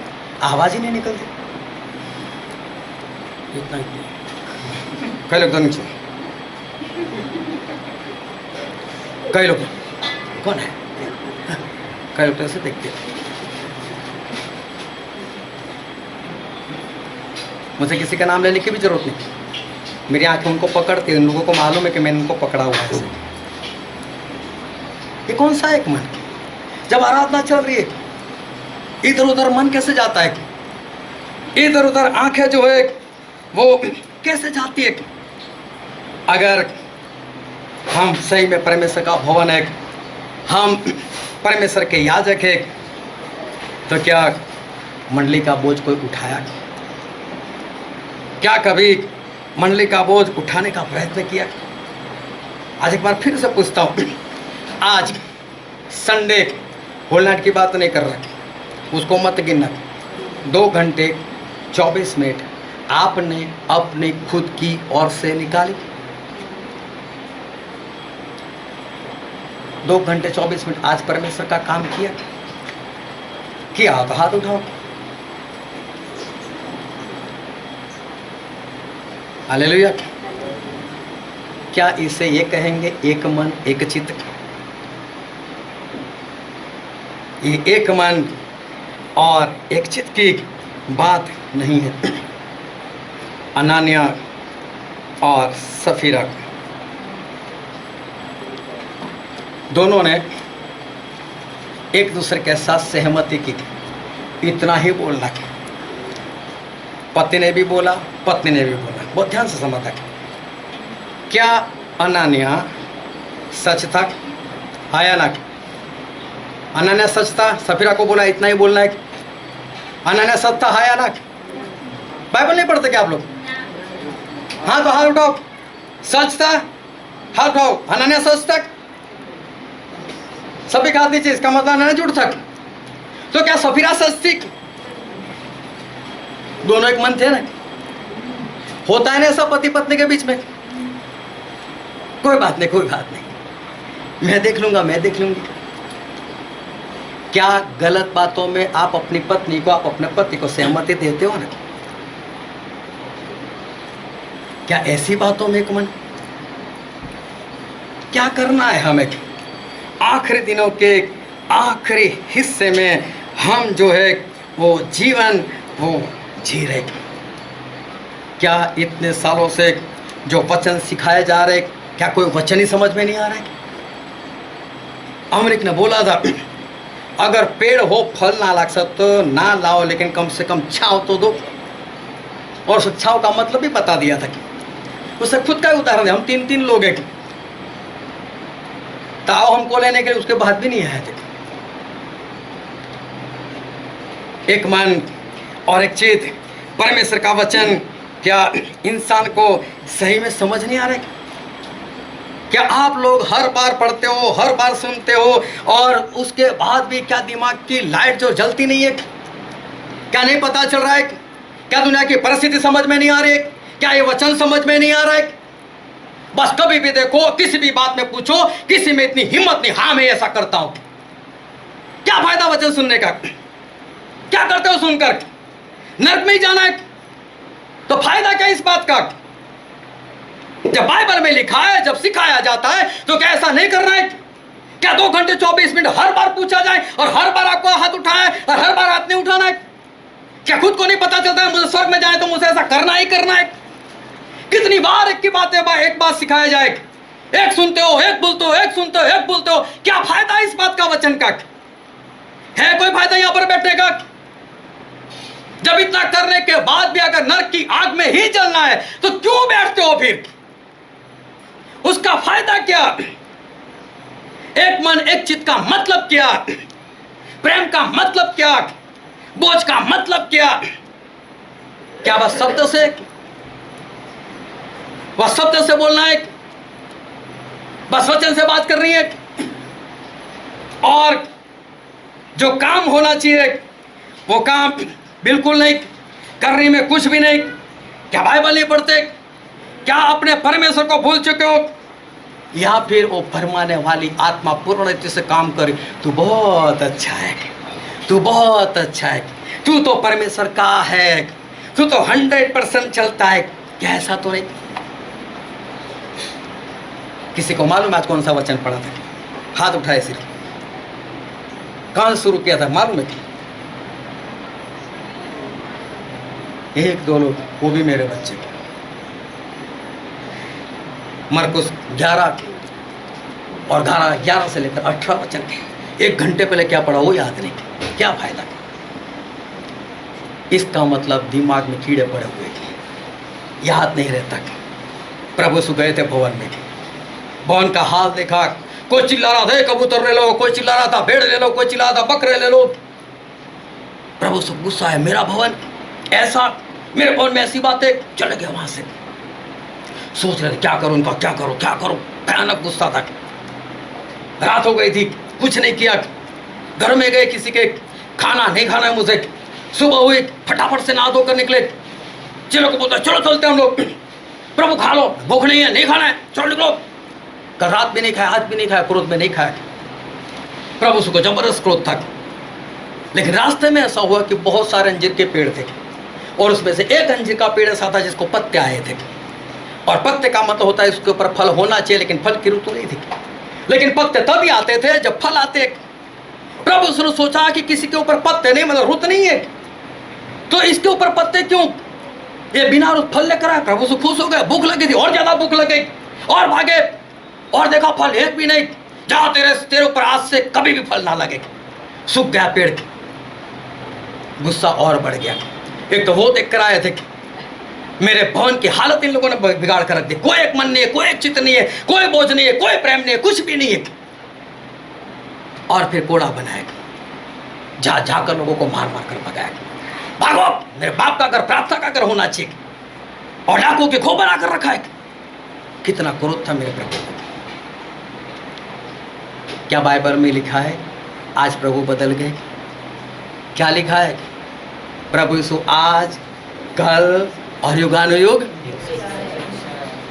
आवाज ही नहीं निकलती। इतना कई लोग तो नीचे, कई लोग कौन है, कई लोग तो ऐसे देखते हैं। मुझे किसी का नाम लेने की भी जरूरत नहीं, मेरी आंखें उनको पकड़ती है, उन लोगों को मालूम है कि मैंने उनको पकड़ा हुआ है। ये कौन सा एक मन? जब आराधना चल रही है इधर उधर मन कैसे जाता है? इधर उधर आंखें जो है वो कैसे जाती है? अगर हम सही में परमेश्वर का भवन है, हम परमेश्वर के याजक है, तो क्या मंडली का बोझ कोई उठाया? क्या कभी मंडली का बोझ उठाने का प्रयत्न किया? आज एक बार फिर से पूछता हूँ, आज संडे होल नाइट की बात नहीं कर रहा, उसको मत गिनना। 2 घंटे 24 मिनट आपने अपनी खुद की ओर से निकाली। 2 घंटे 24 मिनट आज परमेश्वर का काम किया तो हाथ उठाओ। हालेलुया। क्या इसे ये कहेंगे एक मन एक चित्त? ये एक मन और एक चित्त की बात नहीं है। अनानिया और सफीरा दोनों ने एक दूसरे के साथ सहमति की थी, इतना ही बोलना। पति ने भी बोला, पत्नी ने भी बोला। बहुत ध्यान से समझता। क्या अनानिया सच था? आया ना? अनानिया सच था? सफीरा को बोला इतना ही बोलना है। अनानिया सच था? आया ना? बाइबल नहीं पढ़ते क्या आप लोग? हाँ तो हाथ उठाओ। सच था? हाथ उठाओ। अनानिया सच था? सभी का हाथ नीचे, इसका मतलब अनानिया झूठ था। तो क्या सफीरा सच थी? दोनों एक मन थे ना? होता है ना सब पति पत्नी के बीच में? कोई बात नहीं, कोई बात नहीं, मैं देख लूंगा, मैं देख लूंगी। क्या गलत बातों में आप अपनी पत्नी को, आप अपने पति को सहमति देते हो ना? क्या ऐसी बातों में एक मन? क्या करना है हमें? आखिरी दिनों के आखिरी हिस्से में हम जो है वो जीवन वो जी रहे। क्या इतने सालों से जो वचन सिखाए जा रहे, क्या कोई वचन ही समझ में नहीं आ रहा है? अमरीक ने बोला था अगर पेड़ हो फल ना ला सकते तो ना लाओ, लेकिन कम से कम छांव तो दो। और शिक्षाओं का मतलब भी बता दिया था। उससे खुद का उदाहरण है, हम 3 लोग हैं, ताव हमको लेने के लिए उसके बाद भी नहीं आए थे। एक मन और एक चित, परमेश्वर का वचन क्या इंसान को सही में समझ नहीं आ रहा है? क्या आप लोग हर बार पढ़ते हो, हर बार सुनते हो, और उसके बाद भी क्या दिमाग की लाइट जो जलती नहीं है? क्या नहीं पता चल रहा है? क्या दुनिया की परिस्थिति समझ में नहीं आ रही है? क्या ये वचन समझ में नहीं आ रहा है? बस कभी भी देखो, किसी भी बात में पूछो, किसी में इतनी हिम्मत नहीं, हाँ मैं ऐसा करता हूं। क्या फायदा वचन सुनने का? क्या करते हो सुनकर? नरक में ही जाना है। तो फायदा क्या इस बात का? जब बाइबल में लिखा है, जब सिखाया जाता है, तो क्या ऐसा नहीं करना है? क्या 2 घंटे 24 मिनट हर बार पूछा जाए और हर बार आपको हाथ उठाए और हर बार हाथ नहीं उठाना है? क्या खुद को नहीं पता चलता है मुझे स्वर्ग में जाए तो मुझे ऐसा करना ही करना है? कितनी बार एक की बात एक बात सिखाया जाए, एक सुनते हो, एक बोलते हो, एक सुनते हो, एक बोलते हो। क्या फायदा इस बात का वचन का? है कोई फायदा यहां पर बैठने का? जब इतना करने के बाद भी अगर नरक की आग में ही जलना है तो क्यों बैठते हो फिर? उसका फायदा क्या? एक मन एक चित्त का मतलब क्या? प्रेम का मतलब क्या? बोझ का मतलब क्या? क्या बस शब्द से, बस शब्द से बोलना है, बस वचन से बात कर रही है, और जो काम होना चाहिए वो काम बिल्कुल नहीं, करने में कुछ भी नहीं? क्या बाइबल नहीं पढ़ते? क्या अपने परमेश्वर को भूल चुके हो? या फिर वो फरमाने वाली आत्मा पूर्ण रीति से काम करे, तू बहुत अच्छा है, तू बहुत अच्छा है, तू तो परमेश्वर का है, तू तो 100% चलता है? क्या ऐसा तो नहीं? किसी को मालूम आज कौन सा वचन पढ़ा था? हाथ उठाए सिर्फ। कहां से शुरू किया था मालूम है? 1-2 लोग, वो भी मेरे बच्चे। मरकुस 11 और 11 से लेकर 18 वचन के 1 घंटे पहले क्या पढ़ा वो याद नहीं। क्या फायदा? इसका मतलब दिमाग में कीड़े पड़े हुए थे, याद नहीं रहता। प्रभु सु गए थे भवन में, भवन का हाल देखा, कोई चिल्ला रहा था कबूतर ले लो, कोई चिल्ला रहा था भेड़ ले लो, कोई चिल्ला रहा था बकरे ले लो। प्रभु सु गुस्सा है, मेरा भवन ऐसा, मेरे भवन में ऐसी बातें। चले गए वहां से, सोच रहे थे क्या करूं इनका, क्या करूं क्या करूं। भयानक गुस्सा था। रात हो गई थी, कुछ नहीं किया। घर में गए, किसी के खाना नहीं खाना है मुझे। सुबह हुई, फटाफट से नहा धोकर निकले। चलो को बोलता चलो चलते हम लोग, प्रभु खा लो, भूख नहीं है, नहीं खाना है, चलो निकलो। कल रात भी नहीं खाया, आज भी नहीं खाया, क्रोध में नहीं खाया। प्रभु को जबरदस्त क्रोध था। लेकिन रास्ते में ऐसा हुआ कि बहुत सारे अंजीर के पेड़ थे, और उसमें से एक अंजीर का पेड़ ऐसा था जिसको पत्ते आए थे। और पत्ते का मतलब होता है इसके ऊपर फल होना चाहिए, लेकिन फल की ऋतु नहीं थी। लेकिन पत्ते तभी आते थे जब फल आते। प्रभु ने सोचा कि किसी के ऊपर पत्ते नहीं, मतलब रुत नहीं है, तो इसके ऊपर पत्ते क्यों? ये बिना रुत फल लेकर आया। प्रभु से खुश हो गए, भूख लगी थी, और ज्यादा भूख लग गई, और भागे, और देखा फल एक भी नहीं। जहां तेरे ऊपर आज से कभी भी फल ना लगे। सूख गया पेड़। गुस्सा और बढ़ गया। एक तो वो देख कर आए थे मेरे भवन की हालत इन लोगों ने बिगाड़ कर रख दी। कोई एक मन नहीं है, कोई एक चित्त नहीं है, कोई बोझ नहीं है, कोई प्रेम नहीं है, कुछ भी नहीं है। और फिर कोड़ा बनाया, जा जाकर लोगों को मार मार कर भगाया। भागो, मेरे बाप का घर प्रार्थना का घर होना चाहिए, और डाकू के खो बना कर रखा है। कितना क्रोध था मेरे प्रभु को। क्या बाइबल में लिखा है आज प्रभु बदल गए? क्या लिखा है? प्रभु यीशु आज, कल और युगानुयुग।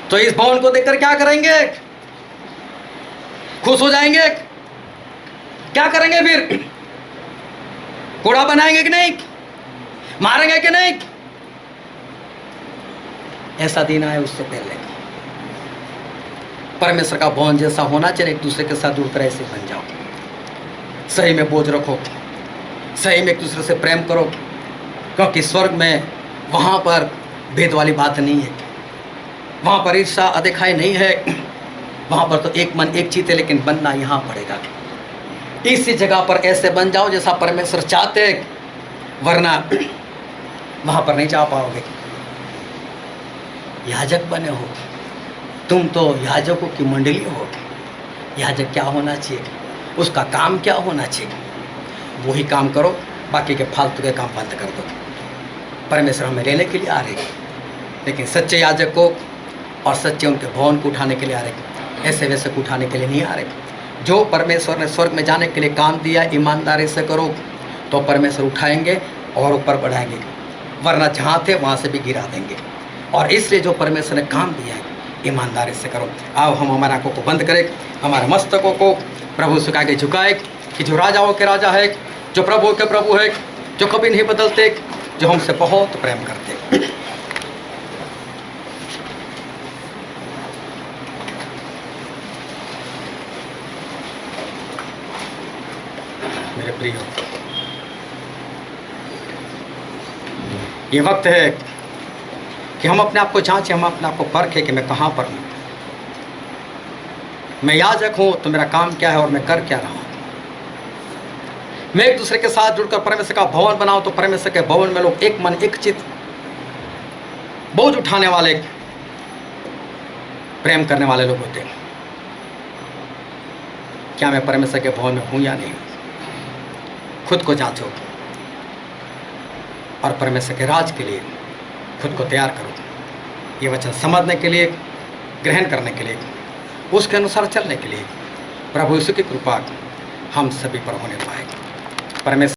तो इस भवन को देखकर क्या करेंगे? खुश हो जाएंगे? क्या करेंगे फिर? कूड़ा बनाएंगे कि नहीं? मारेंगे कि नहीं? ऐसा दिन आए उससे पहले परमेश्वर का भवन जैसा होना चाहिए। एक दूसरे के साथ दूर ऐसे बन जाओ, सही में बोझ रखो, सही में एक दूसरे से प्रेम करो, क्योंकि स्वर्ग में वहाँ पर भेद वाली बात नहीं है, वहाँ पर ईर्ष्या अदिखाई नहीं है। वहाँ पर तो एक मन एक चित्त है, लेकिन बनना यहाँ पड़ेगा। इसी जगह पर ऐसे बन जाओ जैसा परमेश्वर चाहते, वरना वहाँ पर नहीं जा पाओगे। याजक बने हो, तुम तो याजकों की मंडली हो। याजक क्या होना चाहिए, उसका काम क्या होना चाहिए, वही काम करो, बाकी के फालतू के काम बंद कर दो। परमेश्वर हमें लेने के लिए आ रहे, लेकिन सच्चे याजक को और सच्चे उनके भवन को उठाने के लिए आ रहे, ऐसे वैसे को उठाने के लिए नहीं आ रहे। जो परमेश्वर ने स्वर्ग में जाने के लिए काम दिया, ईमानदारी से करो तो परमेश्वर उठाएंगे और ऊपर बढ़ाएंगे, वरना जहाँ थे वहाँ से भी गिरा देंगे। और इसलिए जो परमेश्वर ने काम दिया है, ईमानदारी से करो। आओ हम हमारी आंखों को बंद करें, हमारे मस्तकों को प्रभु से आगे झुकाए कि जो राजाओं के राजा है, जो प्रभु के प्रभु है, जो कभी नहीं बदलते, जो हमसे बहुत प्रेम करते। मेरे प्रिय, ये वक्त है कि हम अपने आप को जांचें, हम अपने आप को परखें कि मैं कहाँ पर हूँ। मैं याजक हूँ तो मेरा काम क्या है और मैं कर क्या रहा हूँ। मैं एक दूसरे के साथ जुड़कर परमेश्वर का भवन बनाऊं तो परमेश्वर के भवन में लोग एक मन एक चित्त, बोझ उठाने वाले, प्रेम करने वाले लोग होते हैं। क्या मैं परमेश्वर के भवन में हूँ या नहीं? खुद को जांचो और परमेश्वर के राज के लिए खुद को तैयार करो। ये वचन समझने के लिए, ग्रहण करने के लिए, उसके अनुसार चलने के लिए प्रभु यीशु की कृपा हम सभी पर होने पाए। परमेश्वर